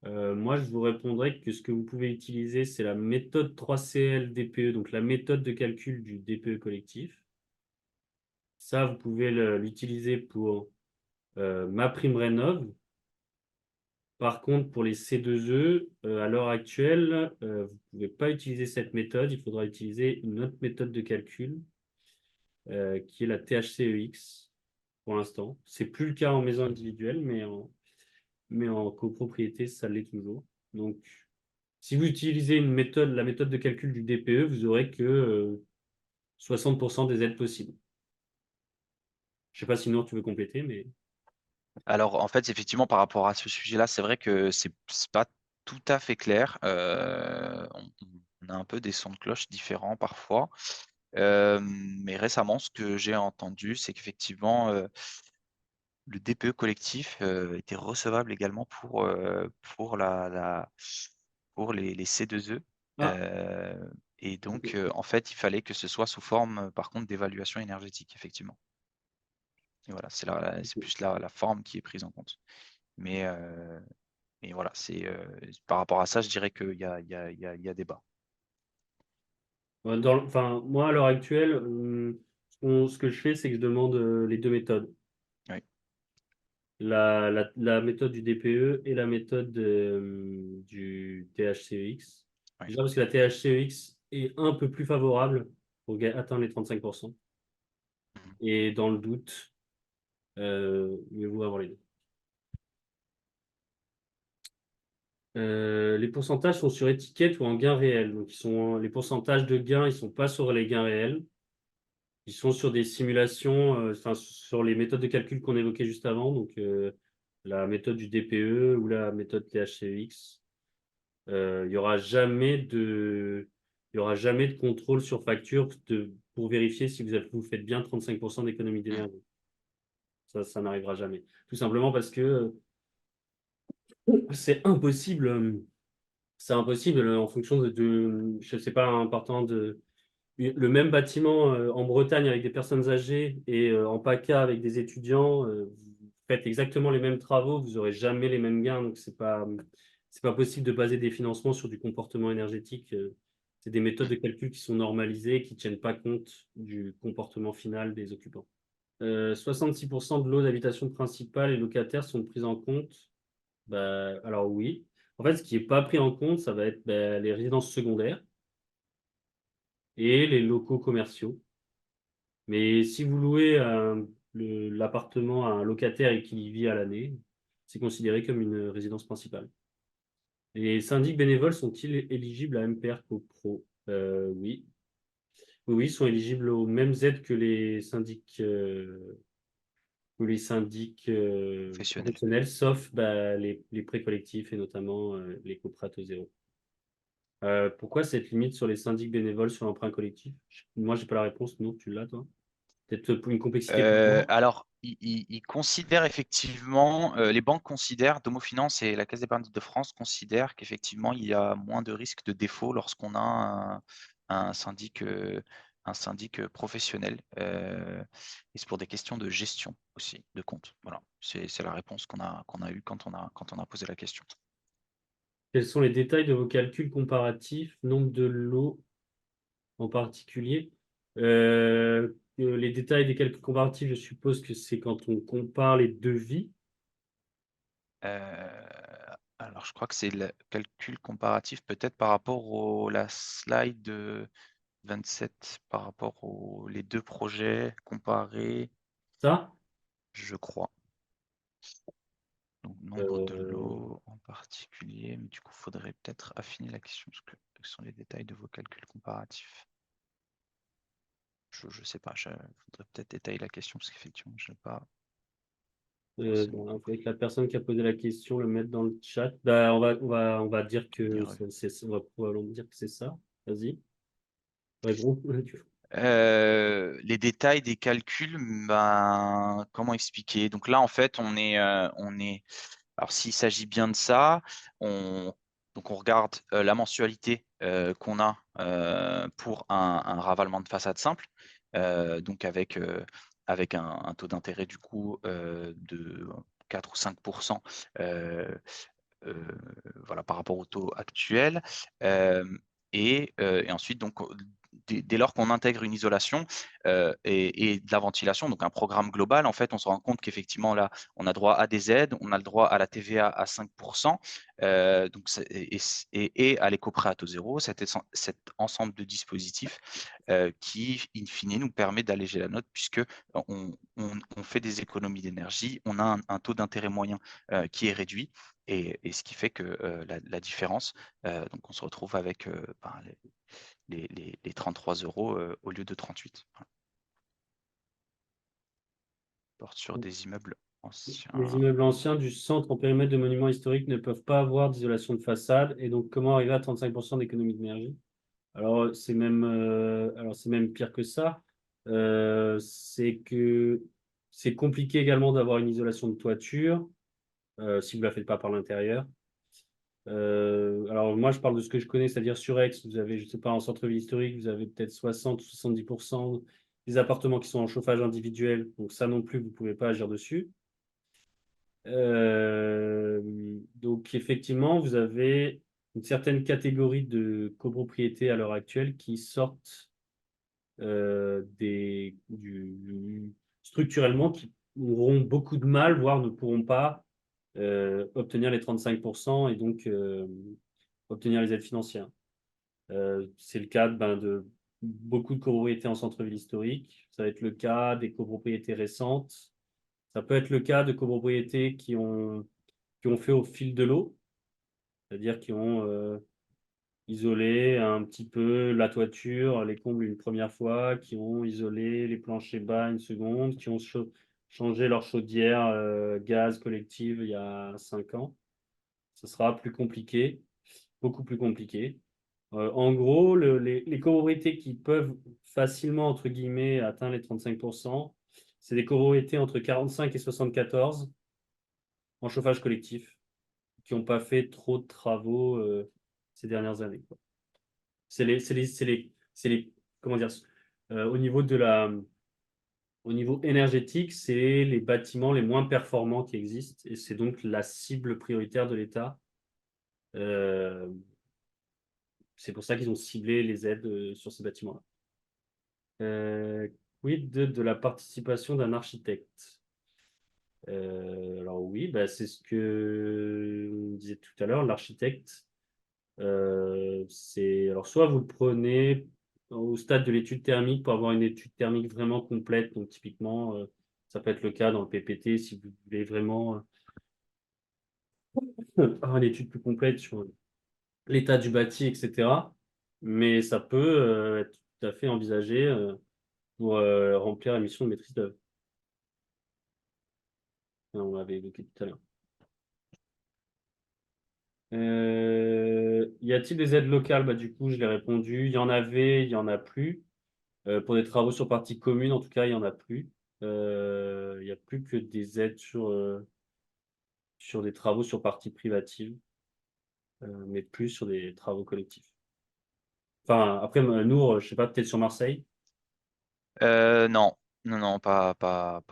Moi, je vous répondrai que ce que vous pouvez utiliser, c'est la méthode 3CL DPE, donc la méthode de calcul du DPE collectif. Ça, vous pouvez l'utiliser pour MaPrimeRénov'. Par contre, pour les C2E, à l'heure actuelle, vous ne pouvez pas utiliser cette méthode. Il faudra utiliser une autre méthode de calcul, qui est la THCEX pour l'instant. C'est plus le cas en maison individuelle, mais en copropriété, ça l'est toujours. Donc, si vous utilisez la méthode de calcul du DPE, vous aurez que 60% des aides possibles. Je ne sais pas sinon tu veux compléter, mais. Alors en fait, effectivement, par rapport à ce sujet-là, c'est vrai que c'est pas tout à fait clair. On a un peu des sons de cloche différents parfois. Mais récemment, ce que j'ai entendu, c'est qu'effectivement, le DPE collectif, était recevable également pour pour les C2E. Ah, Heu et donc, ok. en fait, il fallait que ce soit sous forme, par contre, d'évaluation énergétique, effectivement. Et voilà, c'est plus la forme qui est prise en compte. Mais, voilà, par rapport à ça, je dirais qu'il y a débat. Enfin, moi, à l'heure actuelle, ce que je fais, c'est que je demande les deux méthodes. Oui. la méthode du DPE et la méthode du THCEX. Ouais. Déjà parce que la THCEX est un peu plus favorable pour atteindre les 35%. Mhm. Et dans le doute, mieux vaut avoir les deux. Les pourcentages sont sur étiquette ou en gain réel. Donc, les pourcentages de gains, ils sont pas sur les gains réels. Ils sont sur des simulations, enfin, sur les méthodes de calcul qu'on évoquait juste avant. Donc, la méthode du DPE ou la méthode THCX. Il y aura jamais il y aura jamais de contrôle sur facture pour vérifier si vous faites bien 35% d'économie Mhm. d'énergie. Ça n'arrivera jamais. Tout simplement parce que c'est impossible. C'est impossible en fonction je sais pas, un partant le même bâtiment en Bretagne avec des personnes âgées et en PACA avec des étudiants, vous faites exactement les mêmes travaux, vous aurez jamais les mêmes gains. Donc, c'est pas possible de baser des financements sur du comportement énergétique. C'est des méthodes de calcul qui sont normalisées, qui tiennent pas compte du comportement final des occupants. 66% de lots d'habitation principale et locataires sont pris en compte. Bah, alors oui. En fait, ce qui est pas pris en compte, ça va être les résidences secondaires et les locaux commerciaux. Mais si vous louez l'appartement à un locataire et qu'il y vit à l'année, c'est considéré comme une résidence principale. Les syndics bénévoles sont-ils éligibles à MPR CoPro? Oui. Oui, oui, ils sont éligibles aux mêmes aides que les syndics Professionnel. professionnels, sauf les prêts collectifs et notamment les coprats zéro. Pourquoi cette limite sur les syndics bénévoles sur l'emprunt collectif? Moi, j'ai pas la réponse. Non, tu l'as, toi? Peut-être pour une complexité plus grande. Alors, ils considèrent effectivement, les banques considèrent, Domo Finance et la Caisse d'épargne de France considèrent qu'effectivement, il y a moins de risques de défaut lorsqu'on a un syndic, professionnel. Et c'est pour des questions de gestion aussi, de compte. Voilà, c'est la réponse qu'on a eue quand on a posé la question. Quels sont les détails de vos calculs comparatifs, nombre de lots en particulier? Les détails des calculs comparatifs, je suppose que c'est quand on compare les devis. Euh, alors, je crois que c'est le calcul comparatif peut-être par rapport à la slide 27 par rapport aux les deux projets comparés, Ça? je crois. Donc, nombre de Euh, lots en particulier, mais du coup, il faudrait peut-être affiner la question, parce que quels sont les détails de vos calculs comparatifs? Je ne sais pas, il faudrait peut-être détailler la question, parce qu'effectivement, je n'ai pas forcément bon, il faudrait compris. que la personne qui a posé la question le mette dans le chat. On va dire On y que revient. on va probablement dire que c'est ça. Vas-y. Réponds. Les détails des calculs, ben, comment expliquer? Donc là, en fait, alors s'il s'agit bien de ça, donc on regarde la mensualité qu'on a pour un ravalement de façade simple, donc avec un taux d'intérêt du coup de 4 ou 5%, euh, voilà, par rapport au taux actuel. Euh, et ensuite, donc, dès lors qu'on intègre une isolation et de la ventilation, donc un programme global, en fait, on se rend compte qu'effectivement, là, on a droit à des aides, on a le droit à la TVA à 5%, donc, et à l'éco-prêt à taux zéro, cet ensemble de dispositifs qui, in fine, nous permet d'alléger la note puisque on fait des économies d'énergie, on a un taux d'intérêt moyen qui est réduit et ce qui fait que la différence, donc on se retrouve avec les 33 euros au lieu de 38. Voilà. Porte sur des immeubles Les anciens. immeubles anciens du centre en périmètre de monuments historiques ne peuvent pas avoir d'isolation de façade. Et donc, comment arriver à 35% d'économie d'énergie? Alors, c'est même pire que ça. C'est que c'est compliqué également d'avoir une isolation de toiture si vous ne la faites pas par l'intérieur. Alors, moi, je parle de ce que je connais, c'est-à-dire sur Aix, vous avez, je ne sais pas, en centre-ville historique, vous avez peut-être 60 ou 70% des appartements qui sont en chauffage individuel. Donc, ça non plus, vous ne pouvez pas agir dessus. Euh, donc, effectivement, vous avez une certaine catégorie de copropriétés à l'heure actuelle qui sortent structurellement, auront beaucoup de mal, voire ne pourront pas obtenir les 35% et donc obtenir les aides financières. C'est le cas de beaucoup de copropriétés en centre-ville historique. Ça va être le cas des copropriétés récentes. Ça peut être le cas de copropriétés qui ont fait au fil de l'eau, c'est-à-dire qui ont isolé un petit peu la toiture, les combles une première fois, qui ont isolé les planchers bas une seconde, qui ont changé leur chaudière gaz collective il y a 5 ans. Ce sera plus compliqué, beaucoup plus compliqué. En gros, les copropriétés qui peuvent facilement, entre guillemets, atteindre les 35%, c'est des copropriétés entre 45 et 74 en chauffage collectif, qui n'ont pas fait trop de travaux ces dernières années, quoi. Comment dire, au niveau au niveau énergétique, c'est les bâtiments les moins performants qui existent et c'est donc la cible prioritaire de l'État. Euh, c'est pour ça qu'ils ont ciblé les aides sur ces bâtiments-là. Quid de la participation d'un architecte? Alors oui, bah, c'est ce que on disait tout à l'heure, l'architecte. C'est alors soit vous le prenez au stade de l'étude thermique pour avoir une étude thermique vraiment complète. Donc typiquement, ça peut être le cas dans le PPT si vous voulez vraiment avoir une étude plus complète sur l'état du bâti, etc. Mais ça peut être tout à fait envisagé pour remplir la mission de maîtrise d'œuvre. On l'avait évoqué tout à l'heure. Y a-t-il des aides locales? Bah, du coup, je l'ai répondu. Il y en avait, il y en a plus. Pour des travaux sur partie commune, en tout cas, il n'y en a plus. Il n'y a plus que des aides sur des travaux sur partie privative, mais plus sur des travaux collectifs. Enfin, après, Nour, je sais pas, peut-être sur Marseille. Non, non, non, pas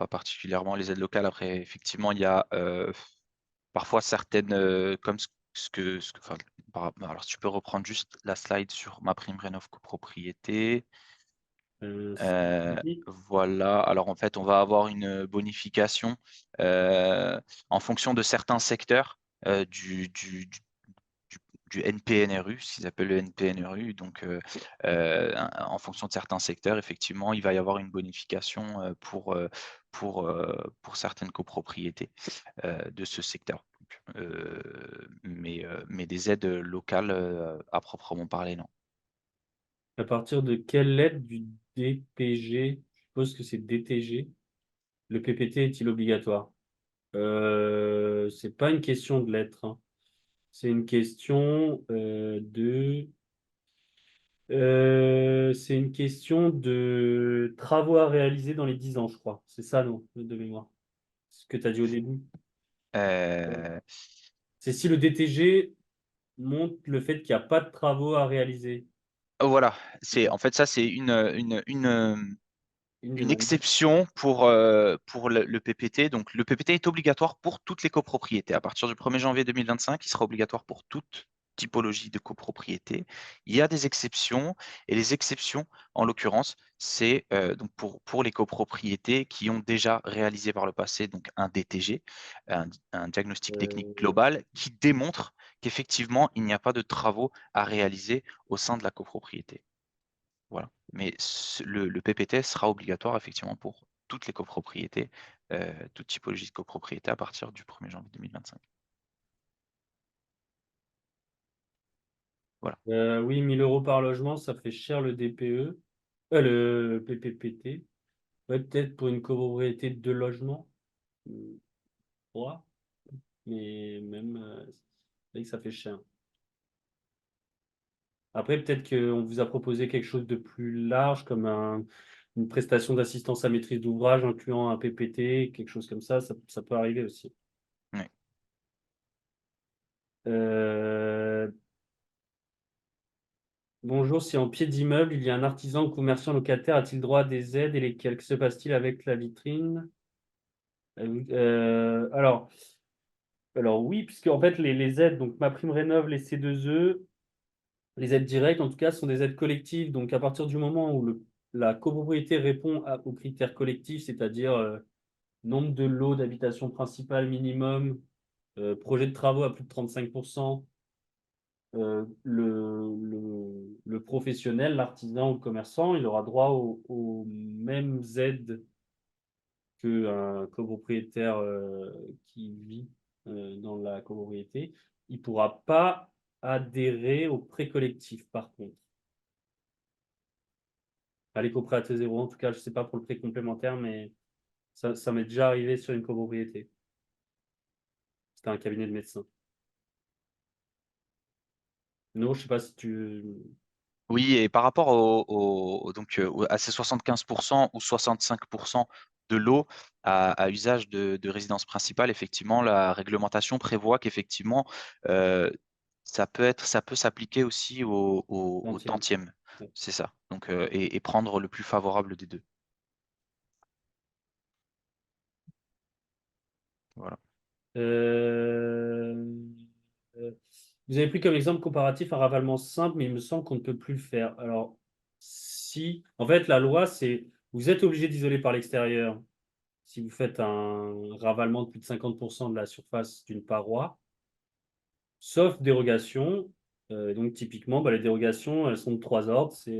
particulièrement les aides locales. Après, effectivement, il y a parfois certaines, comme enfin, alors si tu peux reprendre juste la slide sur ma prime rénov copropriété. Oui. Voilà, alors en fait, on va avoir une bonification en fonction de certains secteurs du, du NPNRU, ce qu'ils appellent le NPNRU. Donc, en fonction de certains secteurs, effectivement, il va y avoir une bonification pour certaines copropriétés de ce secteur. Donc, mais des aides locales à proprement parler, non. À partir de quelle lettre du DPG, je suppose que c'est DTG, le PPT est-il obligatoire? C'est pas une question de lettres, hein. C'est une question c'est une question de travaux à réaliser dans les 10 ans, je crois. C'est ça, non, de mémoire. Ce que tu as dit au début. Euh, C'est si le DTG montre le fait qu'il n'y a pas de travaux à réaliser. voilà, C'est ça. en fait, ça, c'est Une des une manières. exception pour le PPT. Donc, le PPT est obligatoire pour toutes les copropriétés. À partir du 1er janvier 2025, il sera obligatoire pour toute typologie de copropriété. Il y a des exceptions, et les exceptions, en l'occurrence, c'est donc pour les copropriétés qui ont déjà réalisé par le passé donc un DTG, un diagnostic technique Euh, global, qui démontre qu'effectivement, il n'y a pas de travaux à réaliser au sein de la copropriété. Voilà. Mais le PPT sera obligatoire effectivement pour toutes les copropriétés, toute typologie de copropriété à partir du 1er janvier 2025. Voilà. oui, 1 000 € par logement, ça fait cher le DPE, le PPPT. Ouais, peut-être pour une copropriété de 2 logements, 3, mais même, c'est vrai que ça fait cher. Après, peut-être qu'on vous a proposé quelque chose de plus large, comme une prestation d'assistance à maîtrise d'ouvrage incluant un PPT, quelque chose comme ça peut arriver aussi. Ouais. Euh, Bonjour, si en pied d'immeuble, il y a un artisan ou commerçant locataire, a-t-il droit à des aides et lesquelles? Que se passe-t-il avec la vitrine? Alors oui, puisque en fait les aides, donc ma prime rénov, les C2E, les aides directes en tout cas, sont des aides collectives. Donc à partir du moment où la copropriété répond aux critères collectifs, c'est-à-dire nombre de lots d'habitation principale minimum, projet de travaux à plus de 35%, le professionnel, l'artisan ou le commerçant, il aura droit aux mêmes aides qu'un copropriétaire qui vit dans la copropriété. Il ne pourra pas adhérer au prêt collectif, par contre. À l'éco-prêt à T0, en tout cas, je ne sais pas pour le prêt complémentaire, mais ça m'est déjà arrivé sur une copropriété. C'était un cabinet de médecins. Non, je ne sais pas si tu... Oui, et par rapport à ces 75% ou 65% de l'eau à usage de résidence principale, effectivement, la réglementation prévoit qu'effectivement, euh, ça peut s'appliquer aussi au Entième. tantième. Ouais. C'est ça. Donc, et prendre le plus favorable des deux. Voilà. Euh, euh, Vous avez pris comme exemple comparatif un ravalement simple, mais il me semble qu'on ne peut plus le faire. Alors, si, en fait, la loi, c'est, vous êtes obligé d'isoler par l'extérieur si vous faites un ravalement de plus de 50% de la surface d'une paroi, sauf dérogation. Donc, typiquement, bah, les dérogations, elles sont de trois ordres. C'est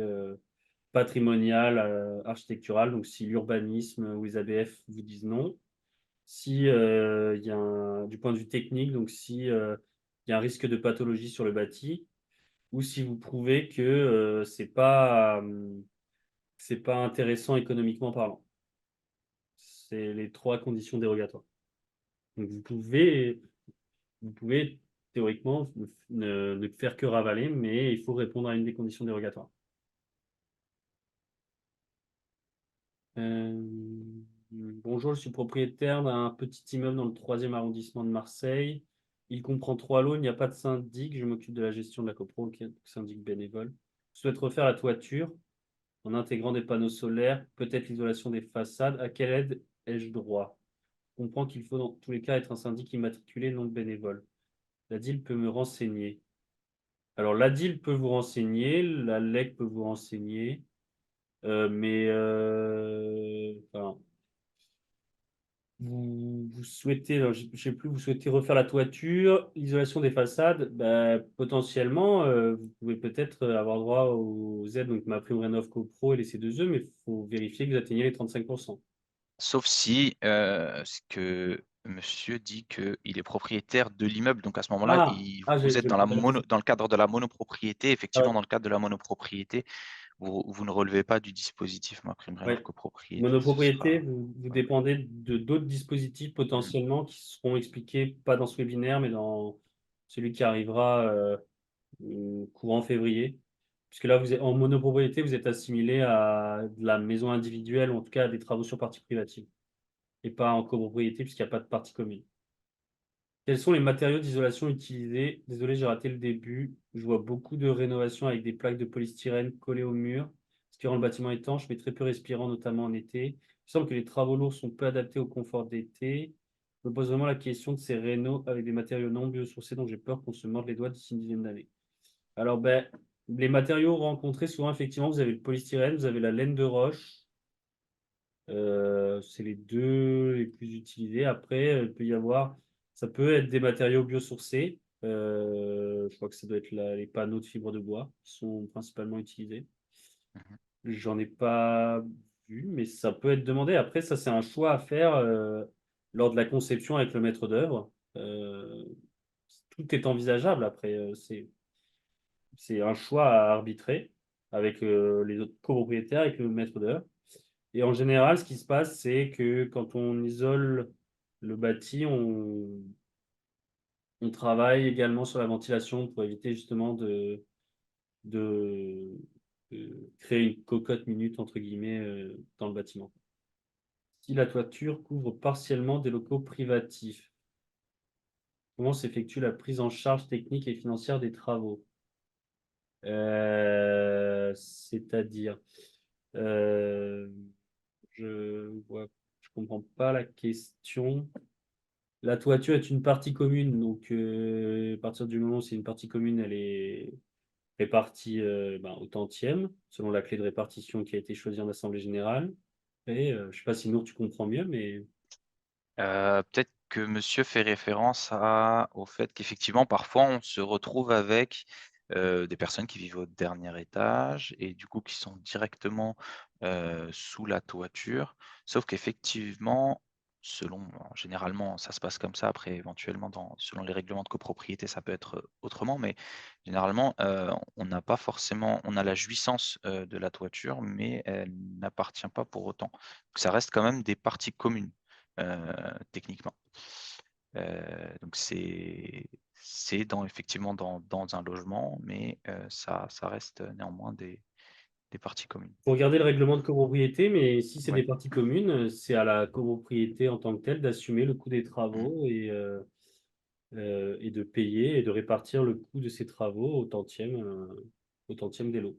patrimonial, architectural, donc si l'urbanisme ou les ABF vous disent non. Si il y a du point de vue technique, donc si il y a un risque de pathologie sur le bâti, ou si vous prouvez que c'est pas intéressant économiquement parlant. C'est les trois conditions dérogatoires. Donc vous pouvez théoriquement ne faire que ravaler, mais il faut répondre à une des conditions dérogatoires. Bonjour, je suis propriétaire d'un petit immeuble dans le 3e arrondissement de Marseille. Il comprend 3 lots, il n'y a pas de syndic. Je m'occupe de la gestion de la copro, ok, donc syndic bénévole. Je souhaite refaire la toiture en intégrant des panneaux solaires, peut-être l'isolation des façades. À quelle aide ai-je droit? Je comprends qu'il faut dans tous les cas être un syndic immatriculé, non bénévole. La DIL peut me renseigner. Alors, la DIL peut vous renseigner, la LEC peut vous renseigner, enfin, vous souhaitez, alors, je ne sais plus, vous souhaitez refaire la toiture, l'isolation des façades, bah, potentiellement, vous pouvez peut-être avoir droit aux aides, donc ma prime Rénov' CoPro et les C2E, mais il faut vérifier que vous atteignez les 35%. Sauf si ce que monsieur dit qu'il est propriétaire de l'immeuble. Donc à ce moment-là, vous êtes J'ai pas compris. dans le cadre de la monopropriété. Ah Effectivement, ouais, dans le cadre de la monopropriété, vous ne relevez pas du dispositif MaPrimeRénov' ouais. copropriété. Ce Monopropriété, sera. vous Voilà. dépendez de d'autres dispositifs Mm. potentiellement qui seront expliqués, pas dans ce webinaire, mais dans celui qui arrivera courant février. Puisque là, vous êtes, en monopropriété, vous êtes assimilé à de la maison individuelle, ou en tout cas à des travaux sur partie privative, et pas en copropriété, puisqu'il n'y a pas de partie commune. Quels sont les matériaux d'isolation utilisés? Désolé, j'ai raté le début. Je vois beaucoup de rénovations avec des plaques de polystyrène collées au mur, ce qui rend le bâtiment étanche, mais très peu respirant, notamment en été. Il semble que les travaux lourds sont peu adaptés au confort d'été. Je me pose vraiment la question de ces rénaux avec des matériaux non biosourcés, dont j'ai peur qu'on se morde les doigts d'ici une dizaine d'années. Alors, ben, les matériaux rencontrés, souvent, effectivement, vous avez le polystyrène, vous avez la laine de roche. C'est les deux les plus utilisés. Après, il peut y avoir, ça peut être des matériaux biosourcés. Je crois que ça doit être les panneaux de fibre de bois qui sont principalement utilisés. Mhm. J'en ai pas vu, mais ça peut être demandé. Après, ça, c'est un choix à faire lors de la conception avec le maître d'œuvre. Tout est envisageable. Après, c'est un choix à arbitrer avec les autres copropriétaires, avec le maître d'œuvre. Et en général, ce qui se passe, c'est que quand on isole le bâti, on travaille également sur la ventilation pour éviter justement de, de créer une cocotte minute, entre guillemets, dans le bâtiment. Si la toiture couvre partiellement des locaux privatifs, comment s'effectue la prise en charge technique et financière des travaux? C'est-à-dire, euh, je comprends pas la question. La toiture est une partie commune, donc à partir du moment où c'est une partie commune, elle est répartie au tantième, selon la clé de répartition qui a été choisie en assemblée générale. Et je sais pas si Nour, tu comprends mieux, mais Peut-être que monsieur fait référence au fait qu'effectivement, parfois, on se retrouve avec, des personnes qui vivent au dernier étage et du coup qui sont directement, sous la toiture. Sauf qu'effectivement, généralement, ça se passe comme ça. Après, éventuellement, selon les règlements de copropriété, ça peut être, autrement, mais généralement, on a la jouissance, de la toiture, mais elle n'appartient pas pour autant. Ça reste quand même des parties communes techniquement. Donc c'est effectivement dans un logement, mais ça reste néanmoins des parties communes. Faut regarder le règlement de copropriété, mais si c'est Ouais. des parties communes, c'est à la copropriété en tant que telle d'assumer le coût des Mmh. travaux et de payer et de répartir le coût de ces travaux au tantième des lots.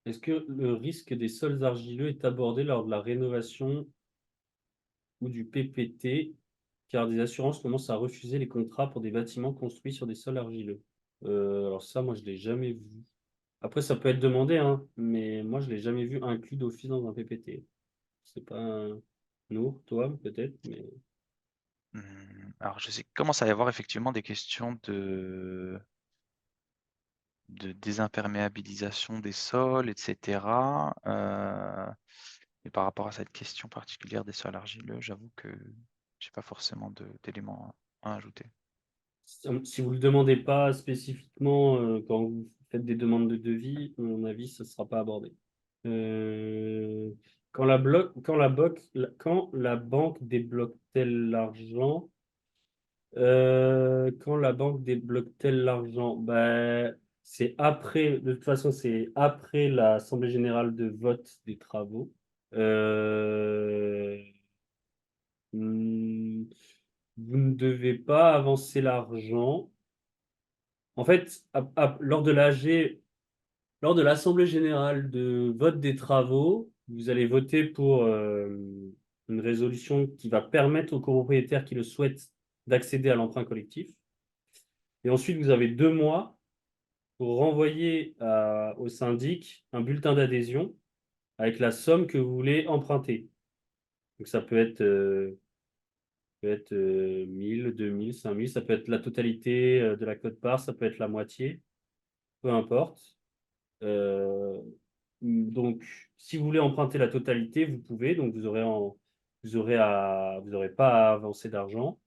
Est-ce que le risque des sols argileux est abordé lors de la rénovation ou du PPT, car des assurances commencent à refuser les contrats pour des bâtiments construits sur des sols argileux? Alors ça, moi, je l'ai jamais vu. Après, ça peut être demandé, hein, mais moi, je l'ai jamais vu inclus d'office dans un PPT. C'est pas un Nour, toi, peut-être, mais Alors je sais qu'il commence à y avoir effectivement des questions de désimperméabilisation des sols et cetera, et par rapport à cette question particulière des sols argileux, j'avoue que j'ai pas forcément d'éléments à ajouter. si vous le demandez pas spécifiquement, quand vous faites des demandes de devis, à mon avis, ça sera pas abordé. Heu, quand la banque débloque-t-elle l'argent? Quand la banque débloque-t-elle l'argent? Bah, c'est après de toute façon, c'est après l'assemblée générale de vote des travaux. Heu, mmh, vous ne devez pas avancer l'argent. En fait, lors de l'AG, lors de l'assemblée générale de vote des travaux, vous allez voter pour, une résolution qui va permettre aux copropriétaires qui le souhaitent d'accéder à l'emprunt collectif et ensuite vous avez 2 mois pour renvoyer au syndic un bulletin d'adhésion avec la somme que vous voulez emprunter. Donc ça peut être, 1 000, 2 000, 5 000, ça peut être la totalité, de la quote-part, ça peut être la moitié, peu importe. Heu, donc si vous voulez emprunter la totalité, vous pouvez, donc vous aurez pas à avancer d'argent.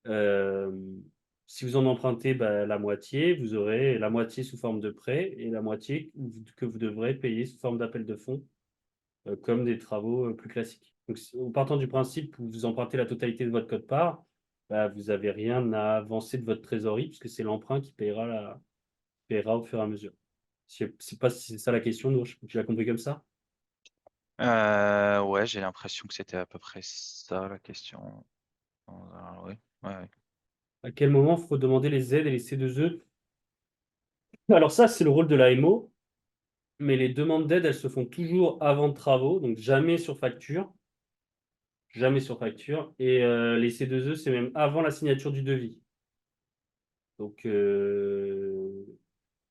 Hem, Si vous en empruntez, bah, la moitié, vous aurez la moitié sous forme de prêt et la moitié que vous devrez payer sous forme d'appel de fonds, comme des travaux, plus classiques. Donc en partant du principe où vous empruntez la totalité de votre quote-part, bah, vous avez rien à avancer de votre trésorerie puisque c'est l'emprunt qui paiera au fur et à mesure. Je sais pas si c'est ça la question, Nour, tu l'as compris comme ça? Ouais, j'ai l'impression que c'était à peu près ça la question. Oui, ouais, ouais. À quel moment faut demander les aides et les C2E? Alors ça, c'est le rôle de l'AMO, mais les demandes d'aide, elles se font toujours avant de travaux, donc jamais sur facture et les C2E, c'est même avant la signature du devis. Donc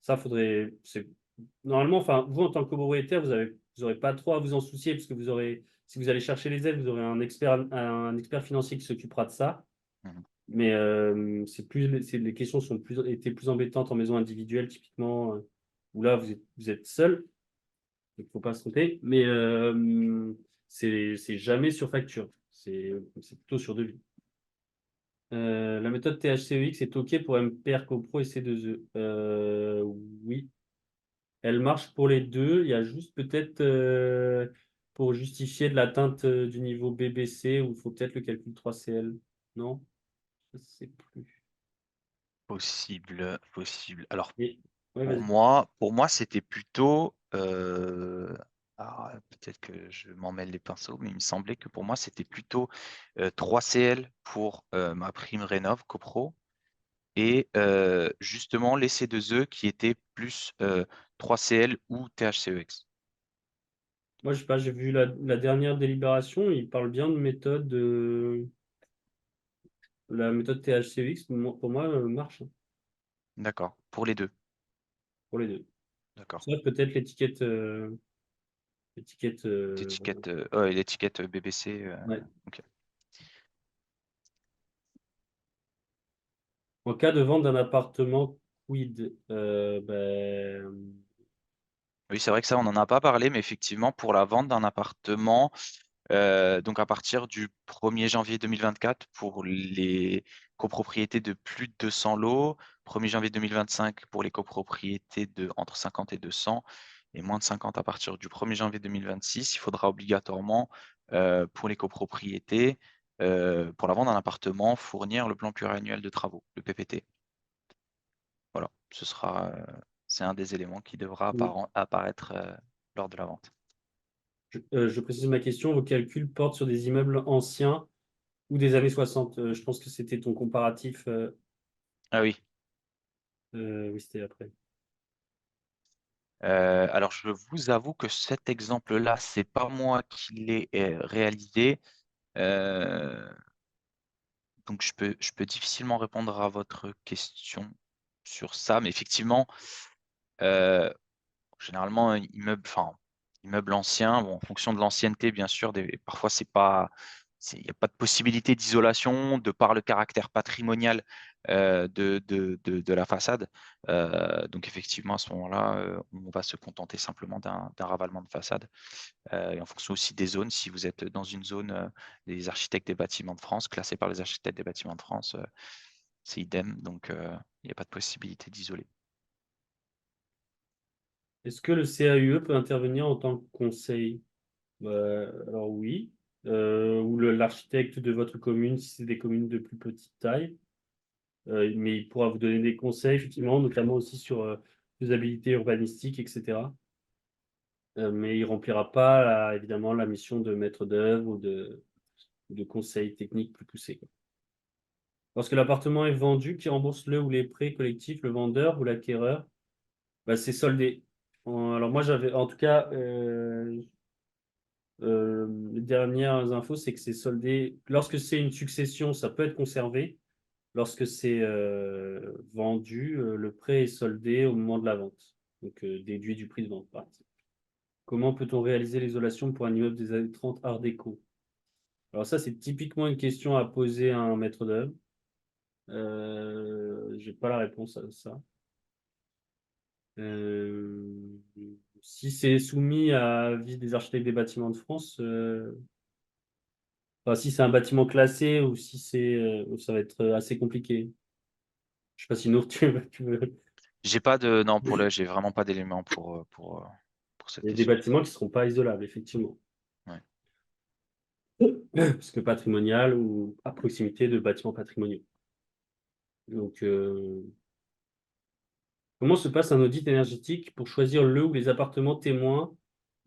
ça faudrait c'est normalement, enfin, vous en tant que copropriétaire, vous aurez pas trop à vous en soucier puisque vous aurez si vous allez chercher les aides, vous aurez un expert financier qui s'occupera de ça. Mmh. Mais c'est les questions sont plus embêtantes en maison individuelle typiquement, où là vous êtes seul, donc faut pas se tromper. Mais c'est jamais sur facture, c'est plutôt sur devis. La méthode THCEX est OK pour MPR CoPro et C2E. Oui, elle marche pour les 2. Il y a juste peut-être, pour justifier de l'atteinte, du niveau BBC où il faut peut-être le calcul 3CL. Non? Je sais plus. Possible, possible. Alors Oui. Ouais, pour vas-y. moi pour moi, c'était plutôt, alors, peut-être que je m'en mêle les pinceaux, mais il me semblait que pour moi, c'était plutôt, 3CL pour, ma prime rénov' copro et justement les C2E qui étaient plus, 3CL ou THCEX. Moi, je sais pas, j'ai vu la dernière délibération, il parle bien de méthode, la méthode THCX, pour moi, marche, hein, D'accord, pour les 2. pour les 2. D'accord. Sauf peut-être l'étiquette, L'étiquette, ouais, l'étiquette, BBC, ouais. OK. En cas de vente d'un appartement, quid? Oui, c'est vrai que ça, on n'en a pas parlé, mais effectivement, pour la vente d'un appartement, donc à partir du 1er janvier 2024 pour les copropriétés de plus de 200 lots, 1er janvier 2025 pour les copropriétés de entre 50 et 200 et moins de 50 à partir du 1er janvier 2026, il faudra obligatoirement pour les copropriétés, pour la vente d'un appartement, fournir le plan pluriannuel de travaux, le PPT. Voilà, c'est un des éléments qui devra apparaître lors de la vente. Je précise ma question, vos calculs portent sur des immeubles anciens ou des années 60. Je pense que c'était ton comparatif. Ah oui. Oui, c'était après. Alors, je vous avoue que cet exemple-là, c'est pas moi qui l'ai réalisé. Euh, donc, je peux difficilement répondre à votre question sur ça. Mais effectivement, euh, généralement, un immeuble ancien, bon, en fonction de l'ancienneté, bien sûr, parfois, il n'y a pas de possibilité d'isolation de par le caractère patrimonial de la façade. Donc, effectivement, à ce moment-là, on va se contenter simplement d'un ravalement de façade. Et en fonction aussi des zones, si vous êtes dans une zone des architectes des bâtiments de France, classée par les architectes des bâtiments de France, c'est idem. Donc, il n'y a pas de possibilité d'isoler. Est-ce que le CAUE peut intervenir en tant que conseil? Alors oui. Ou l'architecte de votre commune, si c'est des communes de plus petite taille. Mais il pourra vous donner des conseils, effectivement, notamment aussi sur faisabilité urbanistique, etc. Mais il remplira pas, évidemment, la mission de maître d'œuvre ou de conseil technique plus poussé, quoi. Lorsque l'appartement est vendu, qui rembourse le ou les prêts collectifs, le vendeur ou l'acquéreur? C'est soldé. Alors moi, j'avais, en tout cas, les dernières infos, c'est que c'est soldé. Lorsque c'est une succession, ça peut être conservé. Lorsque c'est vendu, le prêt est soldé au moment de la vente, donc déduit du prix de vente, par exemple. Comment peut-on réaliser l'isolation pour un immeuble des années 30 Art déco? Alors ça, c'est typiquement une question à poser à un maître d'œuvre. J'ai pas la réponse à ça. Euh, Si c'est soumis à avis des architectes des bâtiments de France, enfin, si c'est un bâtiment classé ou si ça va être assez compliqué. Je sais pas si Nour, tu veux. Non, j'ai vraiment pas d'éléments pour cette Il y a des question. bâtiments qui seront pas isolables, effectivement. Ouais. Parce que patrimonial ou à proximité de bâtiments patrimoniaux. Donc, comment se passe un audit énergétique pour choisir le ou les appartements témoins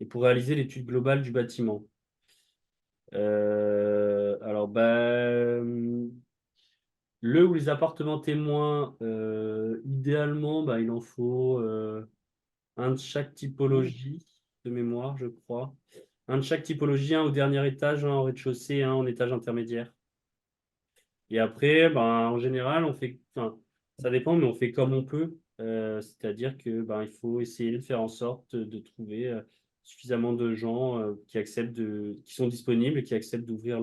et pour réaliser l'étude globale du bâtiment? Alors, le ou les appartements témoins, idéalement, il en faut un de chaque typologie de mémoire, je crois. Un de chaque typologie, un au dernier étage, un au rez-de-chaussée, un en étage intermédiaire. Et après, en général, enfin, ça dépend, mais on fait comme on peut. C'est-à-dire que il faut essayer de faire en sorte de trouver suffisamment de gens qui sont disponibles et qui acceptent d'ouvrir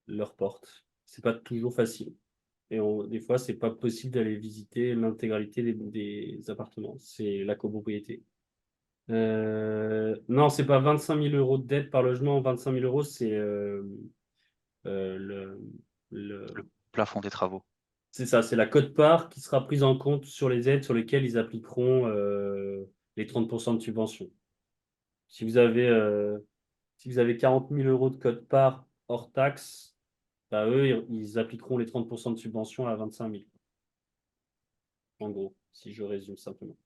leur porte. C'est pas toujours facile. Et des fois, c'est pas possible d'aller visiter l'intégralité des appartements. C'est la copropriété. Non, c'est pas 25 000 € de dette par logement. 25 000 €, euh, le, le, Le plafond des travaux. c'est ça, c'est la quote-part qui sera prise en compte sur les aides sur lesquelles ils appliqueront les 30% de subvention. Si vous avez, euh, si vous avez 40 000 € de quote-part hors taxe, eux, ils appliqueront les 30% de subvention à 25 000, en gros, si je résume simplement.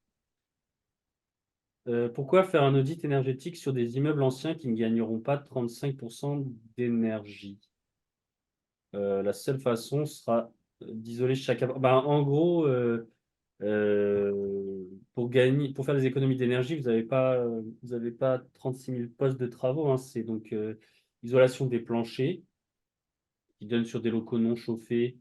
Pourquoi faire un audit énergétique sur des immeubles anciens qui ne gagneront pas 35% d'énergie? La seule façon sera d'isoler chaque en gros, pour faire des économies d'énergie, vous avez pas 36 000 postes de travaux, hein. C'est donc isolation des planchers qui donne sur des locaux non chauffés,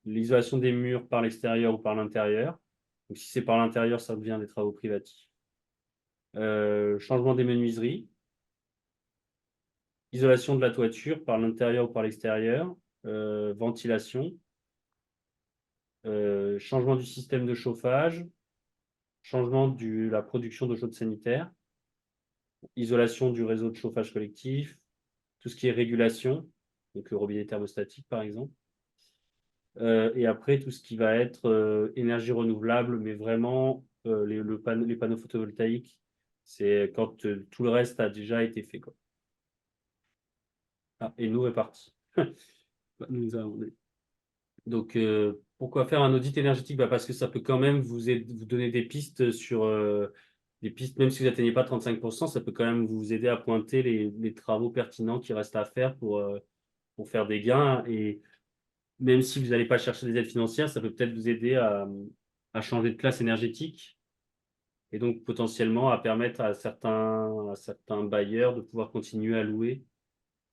l'isolation des murs par l'extérieur ou par l'intérieur. Donc si c'est par l'intérieur, ça devient des travaux privatifs. Changement des menuiseries, isolation de la toiture par l'intérieur ou par l'extérieur, ventilation, changement du système de chauffage, changement de la production d'eau chaude sanitaire, isolation du réseau de chauffage collectif, tout ce qui est régulation, donc robinet thermostatique par exemple. Et après, tout ce qui va être énergie renouvelable, mais vraiment les panneaux photovoltaïques, c'est quand tout le reste a déjà été fait, quoi. Ah, et nous est parti. Bah, donc, pourquoi faire un audit énergétique? Bah, parce que ça peut quand même vous donner des pistes sur des pistes, même si vous n'atteignez pas 35%, ça peut quand même vous aider à pointer les travaux pertinents qui restent à faire pour faire des gains. Et même si vous n'allez pas chercher des aides financières, ça peut peut-être vous aider à changer de classe énergétique et donc potentiellement à permettre à certains bailleurs de pouvoir continuer à louer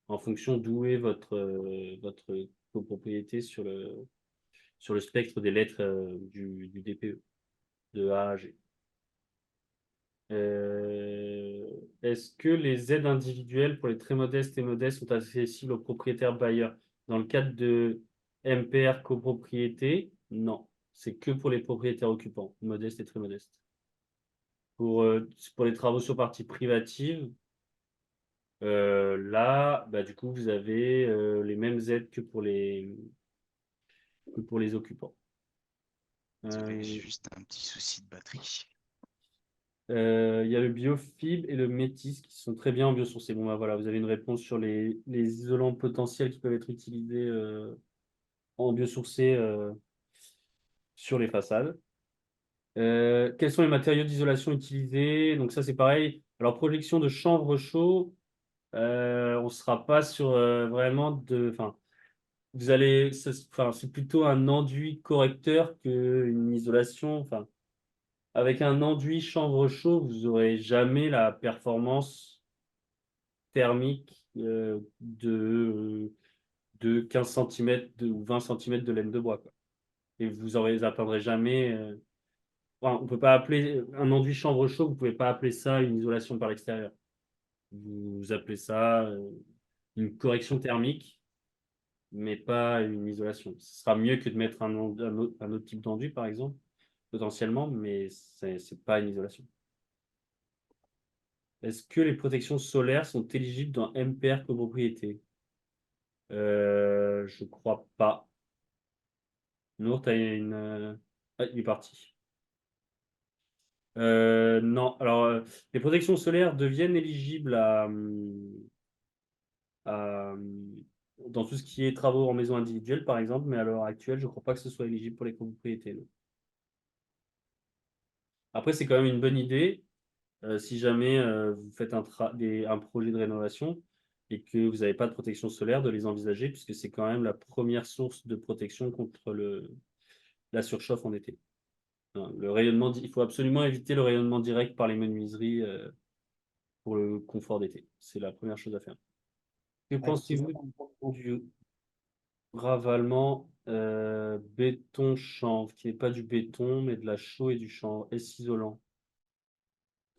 en fonction d'où est votre copropriété sur le spectre des lettres du DPE, de A à G. Est-ce que les aides individuelles pour les très modestes et modestes sont accessibles aux propriétaires bailleurs? Dans le cadre de MPR copropriété, non. C'est que pour les propriétaires occupants, modestes et très modestes. Pour les travaux sur partie privative, là, bah, du coup, vous avez les mêmes aides que pour les occupants. Désolé, Euh, j'ai juste un petit souci de batterie. Il y a le biofib et le métis qui sont très bien en biosourcé. Bon, bah voilà, vous avez une réponse sur les isolants potentiels qui peuvent être utilisés en biosourcé sur les façades. Quels sont les matériaux d'isolation utilisés? Donc ça, c'est pareil. Alors, projection de chanvre chaud, on ne sera pas sur vraiment de... Enfin, enfin, c'est plutôt un enduit correcteur qu'une isolation. Enfin, avec un enduit chanvre chaud, vous n'aurez jamais la performance thermique de 15 cm ou 20 centimètres de laine de bois, quoi. Et vous atteindrez jamais. Enfin, on peut pas appeler un enduit chanvre chaud, vous pouvez pas appeler ça une isolation par l'extérieur. Vous appelez ça une correction thermique, mais pas une isolation. Ce sera mieux que de mettre un autre type d'enduit, par exemple, potentiellement, mais c'est pas une isolation. Est-ce que les protections solaires sont éligibles dans MPR copropriété? Je crois pas. Nour, t'as une. Ah, il est parti. Non, alors les protections solaires deviennent éligibles dans tout ce qui est travaux en maison individuelle, par exemple, mais à l'heure actuelle, je ne crois pas que ce soit éligible pour les copropriétés, non. Après, c'est quand même une bonne idée si jamais vous faites un projet de rénovation et que vous n'avez pas de protection solaire, de les envisager, puisque c'est quand même la première source de protection contre la surchauffe en été. Hein, il faut absolument éviter le rayonnement direct par les menuiseries pour le confort d'été. C'est la première chose à faire. Que Ouais, c'est ça. pensez-vous du ravalement béton chanvre, qui n'est pas du béton, mais de la chaux et du chanvre? Est-ce isolant?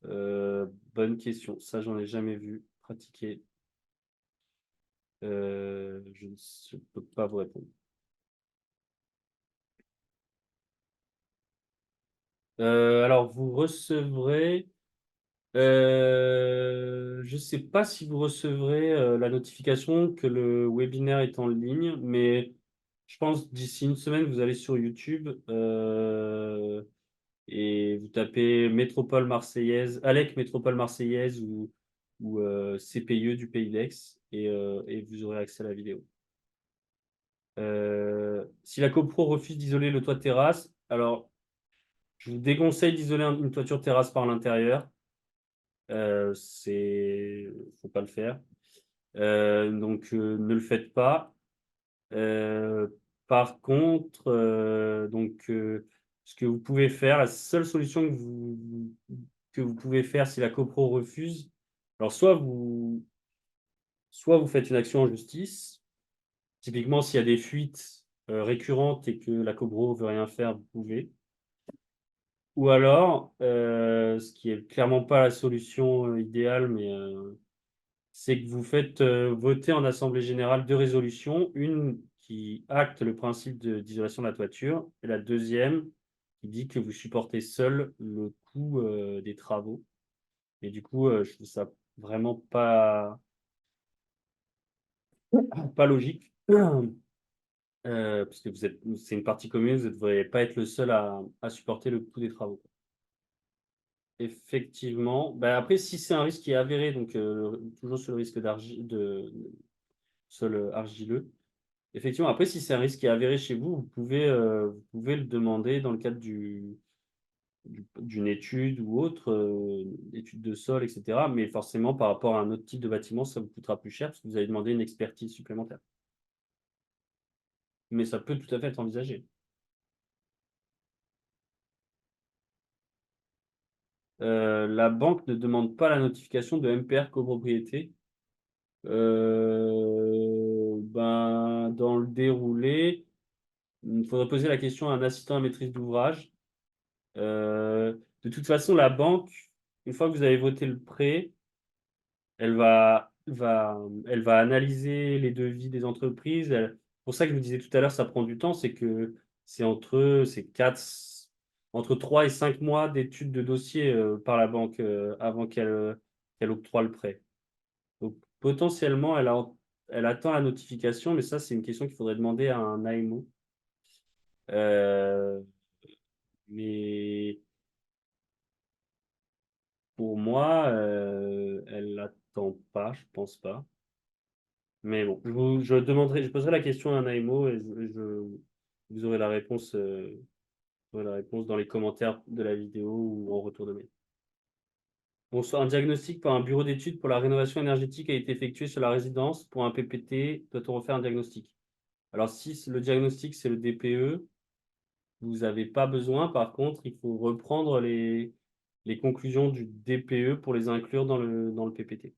Bonne question. Ça, j'en ai jamais vu pratiquer. Je ne peux pas vous répondre. Alors, vous recevrez. Je ne sais pas si vous recevrez la notification que le webinaire est en ligne, mais je pense d'ici une semaine, vous allez sur YouTube et vous tapez Métropole Marseillaise, Alec Métropole Marseillaise ou CPIE du Pays d'Aix et vous aurez accès à la vidéo. Si la copro refuse d'isoler le toit de terrasse, alors je vous déconseille d'isoler une toiture terrasse par l'intérieur. Faut pas le faire. Donc ne le faites pas. Euh, Par contre, ce que vous pouvez faire, la seule solution que vous pouvez faire si la copro refuse, alors soit vous faites une action en justice. Typiquement, s'il y a des fuites récurrentes et que la copro veut rien faire, vous pouvez. Ou alors, ce qui est clairement pas la solution idéale, mais c'est que vous faites voter en assemblée générale deux résolutions, une qui acte le principe d'isolation de la toiture, et la deuxième qui dit que vous supportez seul le coût des travaux. Et du coup, je trouve ça vraiment pas logique. Parce que c'est une partie commune, vous ne devriez pas être le seul à supporter le coût des travaux. Effectivement. Bah, après, si c'est un risque qui est avéré, donc toujours sur le risque de sol argileux. Effectivement, après, si c'est un risque qui est avéré chez vous, vous pouvez le demander dans le cadre d'une étude ou autre, étude de sol, et cetera. Mais forcément, par rapport à un autre type de bâtiment, ça vous coûtera plus cher parce que vous allez demander une expertise supplémentaire. Mais ça peut tout à fait être envisagé. La banque ne demande pas la notification de MPR copropriété. Ben, dans le déroulé, il faudrait poser la question à un assistant à maîtrise d'ouvrage. De toute façon, la banque, une fois que vous avez voté le prêt, elle va analyser les devis des entreprises. Pour ça que je vous disais tout à l'heure, ça prend du temps, c'est que c'est 4, entre 3 et 5 mois d'études de dossier par la banque avant qu'elle octroie le prêt. Donc potentiellement, elle attend la notification, mais ça, c'est une question qu'il faudrait demander à un AMO. Euh, mais pour moi, elle l'attend pas, je pense pas. Mais bon, je poserai la question à un AMO et vous aurez la réponse, dans les commentaires de la vidéo ou en retour de mail. Bonsoir, un diagnostic par un bureau d'études pour la rénovation énergétique a été effectué sur la résidence. Pour un PPT, doit-on refaire un diagnostic? Alors, si le diagnostic, c'est le DPE, vous n'avez pas besoin. Par contre, il faut reprendre les conclusions du DPE pour les inclure dans le PPT.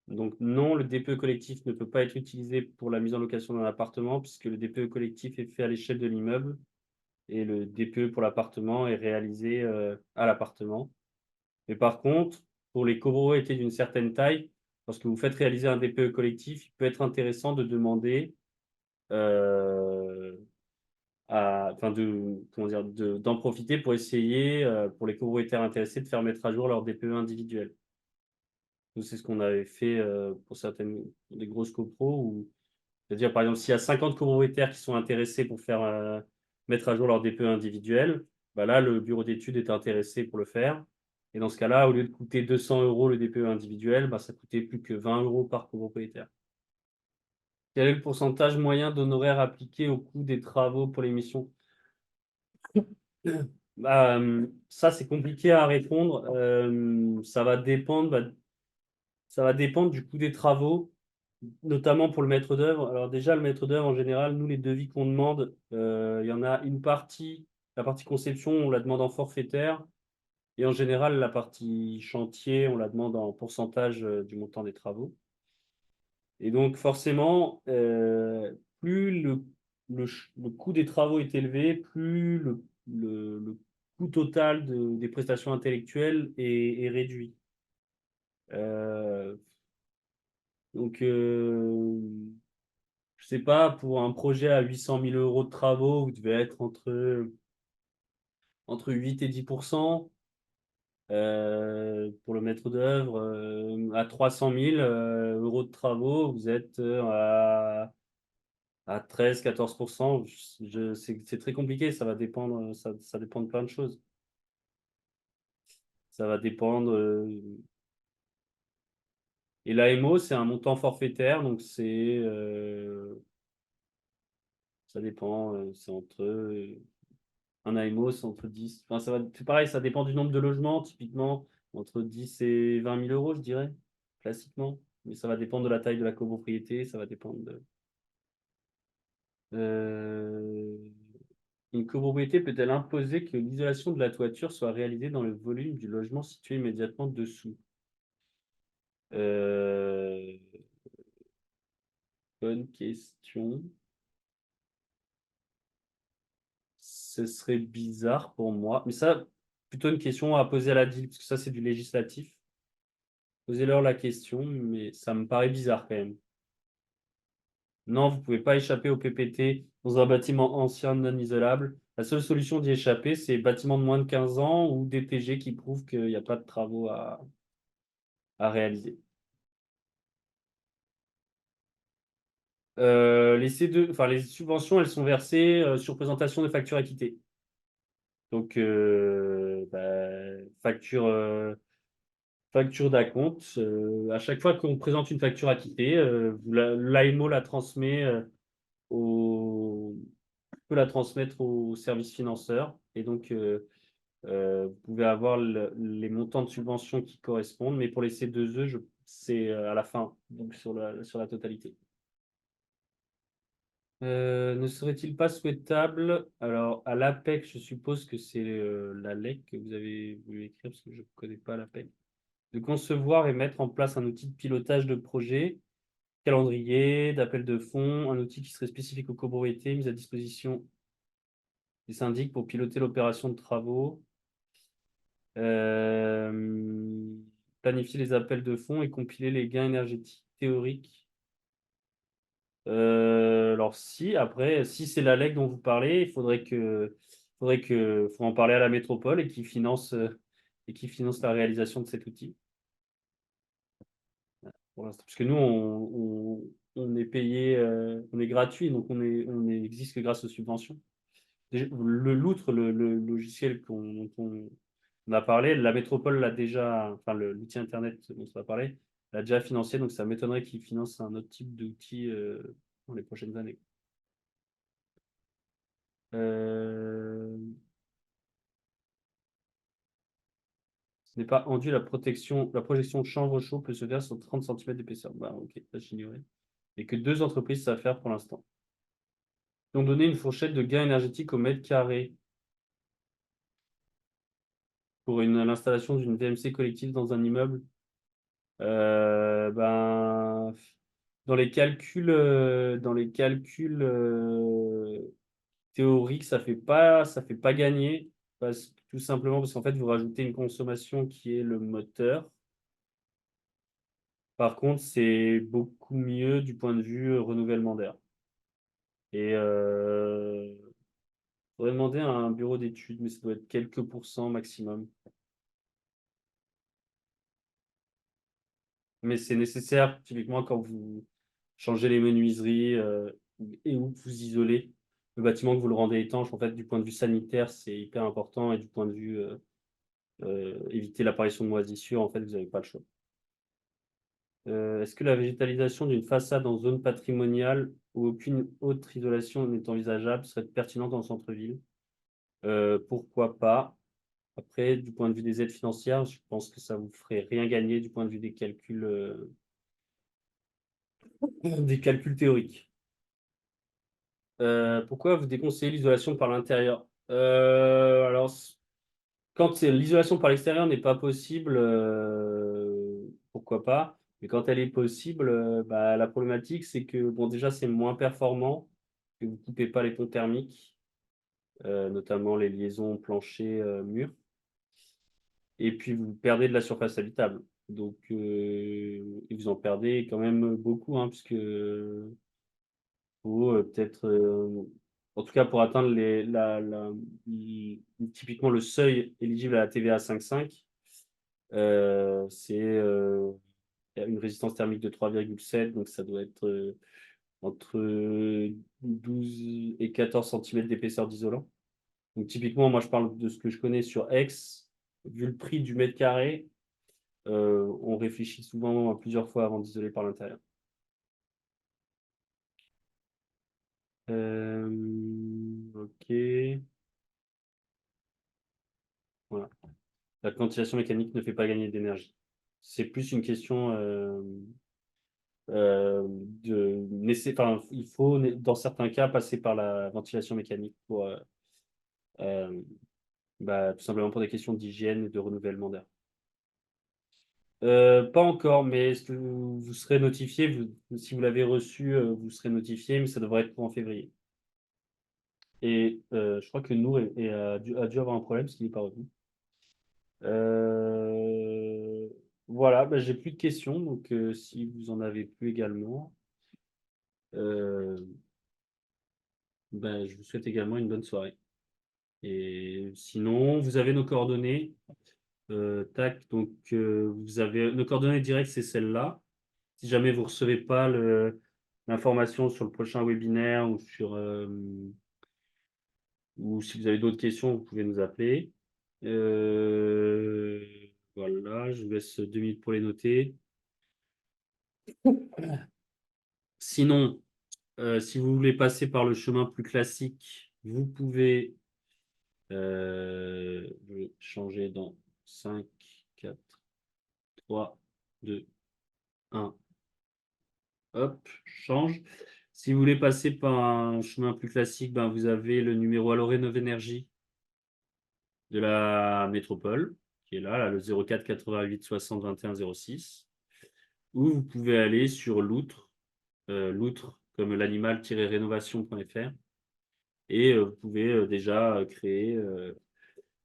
Donc non, le DPE collectif ne peut pas être utilisé pour la mise en location d'un appartement puisque le DPE collectif est fait à l'échelle de l'immeuble et le DPE pour l'appartement est réalisé à l'appartement. Mais par contre, pour les copropriétés d'une certaine taille, lorsque vous faites réaliser un DPE collectif, il peut être intéressant de demander euh, comment dire, d'en profiter pour essayer, pour les copropriétaires intéressés, de faire mettre à jour leur DPE individuel. Nous, c'est ce qu'on avait fait pour certaines des grosses copros où, c'est-à-dire, par exemple, s'il y a 50 copropriétaires qui sont intéressés pour faire mettre à jour leur DPE individuel, bah là, le bureau d'études est intéressé pour le faire. Et dans ce cas-là, au lieu de coûter 200 € le DPE individuel, bah, ça coûtait plus que 20 € par copropriétaire. Quel est le pourcentage moyen d'honoraires appliqués au coût des travaux pour l'émission? Bah, ça, c'est compliqué à répondre. Ça va dépendre du coût des travaux, notamment pour le maître d'œuvre. Alors déjà, le maître d'œuvre, en général, nous, les devis qu'on demande, il y en a une partie, la partie conception, on la demande en forfaitaire. Et en général, la partie chantier, on la demande en pourcentage du montant des travaux. Et donc, forcément, plus le coût des travaux est élevé, plus le coût total des prestations intellectuelles est réduit. Euh, donc, je sais pas, pour un projet à 800 000 € de travaux, vous devez être entre 8 et 10%. Pour le maître d'œuvre, à 300 000 € de travaux, vous êtes à 13-14%. C'est très compliqué, ça va dépendre, ça dépend de plein de choses. Ça va dépendre. Et l'AMO, c'est un montant forfaitaire, donc ça dépend, c'est entre. Un AMO, c'est entre 10. Enfin, c'est pareil, ça dépend du nombre de logements, typiquement entre 10 et 20 000 €, je dirais, classiquement. Mais ça va dépendre de la taille de la copropriété, ça va dépendre de. Euh, Une copropriété peut-elle imposer que l'isolation de la toiture soit réalisée dans le volume du logement situé immédiatement dessous? Euh, Bonne question. Ce serait bizarre pour moi. Mais ça, plutôt une question à poser à la DIL, parce que ça, c'est du législatif. Posez-leur la question, mais ça me paraît bizarre quand même. Non, vous pouvez pas échapper au PPT dans un bâtiment ancien non isolable. La seule solution d'y échapper, c'est bâtiment de moins de 15 ans ou DTG qui prouve qu'il n'y a pas de travaux à réaliser. Les C2, enfin les subventions, elles sont versées sur présentation de factures acquittées. Donc, facture d'acompte. À chaque fois qu'on présente une facture acquittée, l'AMO la transmet peut la transmettre au service financeur. Et donc, vous pouvez avoir les montants de subvention qui correspondent, mais pour les C2E, c'est à la fin, donc sur la totalité. Ne serait-il pas souhaitable, alors à l'APEC, je suppose que c'est la LEC que vous avez voulu écrire, parce que je ne connais pas l'APEC, de concevoir et mettre en place un outil de pilotage de projet, calendrier, d'appel de fonds, un outil qui serait spécifique aux copropriétés, mis à disposition des syndics pour piloter l'opération de travaux, euh, planifier les appels de fonds et compiler les gains énergétiques théoriques. Alors si, après, si c'est la LEC dont vous parlez, faut en parler à la métropole et qui finance la réalisation de cet outil. Pour l'instant. Parce que nous, on est payé, on est gratuit, donc existe que grâce aux subventions. L'outre, le logiciel dont on a parlé, la métropole l'a déjà, enfin l'outil internet dont on a parlé, l'a déjà financé, donc ça m'étonnerait qu'il finance un autre type d'outil dans les prochaines années. Euh, Ce n'est pas enduit la projection de chambre chaud peut se faire sur 30 cm d'épaisseur. Bah, ok, ça j'ignorais. Et que deux entreprises savent faire pour l'instant. Ils ont donné une fourchette de gain énergétique au mètre carré pour l'installation d'une VMC collective dans un immeuble. Ben, dans les calculs théoriques, ça fait pas gagner, tout simplement parce qu'en fait, vous rajoutez une consommation qui est le moteur. Par contre, c'est beaucoup mieux du point de vue renouvellement d'air. Et faudrait demander à un bureau d'études, mais ça doit être quelques pourcents maximum. Mais c'est nécessaire, typiquement, quand vous changez les menuiseries et où vous isolez le bâtiment, que vous le rendez étanche. En fait, du point de vue sanitaire, c'est hyper important. Et du point de vue éviter l'apparition de moisissures, en fait, vous n'avez pas le choix. Est-ce que la végétalisation d'une façade en zone patrimoniale où aucune autre isolation n'est envisageable serait pertinente dans le centre-ville? Pourquoi pas? Après, du point de vue des aides financières, je pense que ça vous ferait rien gagner du point de vue des calculs théoriques. Pourquoi vous déconseillez l'isolation par l'intérieur? Alors, quand l'isolation par l'extérieur n'est pas possible, pourquoi pas? Mais quand elle est possible, bah, la problématique, c'est que bon, déjà, c'est moins performant, que vous ne coupez pas les ponts thermiques, notamment les liaisons plancher-mur. Et puis, vous perdez de la surface habitable. Donc, et vous en perdez quand même beaucoup, hein, puisque faut peut-être, en tout cas pour atteindre typiquement le seuil éligible à la TVA 5,5, c'est il y a une résistance thermique de 3,7, donc ça doit être entre 12 et 14 cm d'épaisseur d'isolant. Donc typiquement, moi je parle de ce que je connais sur Aix, vu le prix du mètre carré, on réfléchit souvent à plusieurs fois avant d'isoler par l'intérieur. Ok. Voilà. La ventilation mécanique ne fait pas gagner d'énergie. C'est plus une question enfin, il faut, dans certains cas, passer par la ventilation mécanique pour, euh, tout simplement pour des questions d'hygiène et de renouvellement d'air. Pas encore, mais est-ce que vous serez notifié, si vous l'avez reçu, vous serez notifié, mais ça devrait être pour en février. Et je crois que Nour a dû avoir un problème parce qu'il n'est pas revenu. Euh, Voilà, bah, j'ai plus de questions, donc si vous en avez plus également, bah, je vous souhaite également une bonne soirée et sinon, vous avez nos coordonnées, tac, donc vous avez nos coordonnées directes, c'est celles-là. Si jamais vous recevez pas l'information sur le prochain webinaire ou si vous avez d'autres questions, vous pouvez nous appeler. Heu, voilà, je vous laisse 2 minutes pour les noter. Sinon, si vous voulez passer par le chemin plus classique, vous pouvez, je vais changer dans 5, 4, 3, 2, 1. Hop, change. Si vous voulez passer par un chemin plus classique, ben, vous avez le numéro Allo Rénov Énergie de la métropole, qui est là, le 04 88 60 21 06. Ou vous pouvez aller sur Loutre, Loutre comme l'animal-rénovation.fr et vous pouvez, déjà, créer,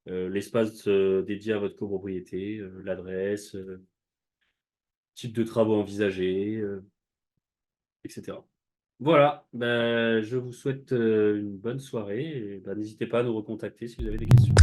l'espace, dédié à votre copropriété, l'adresse, type de travaux envisagés, et cetera. Voilà, bah, je vous souhaite, une bonne soirée et bah, n'hésitez pas à nous recontacter si vous avez des questions.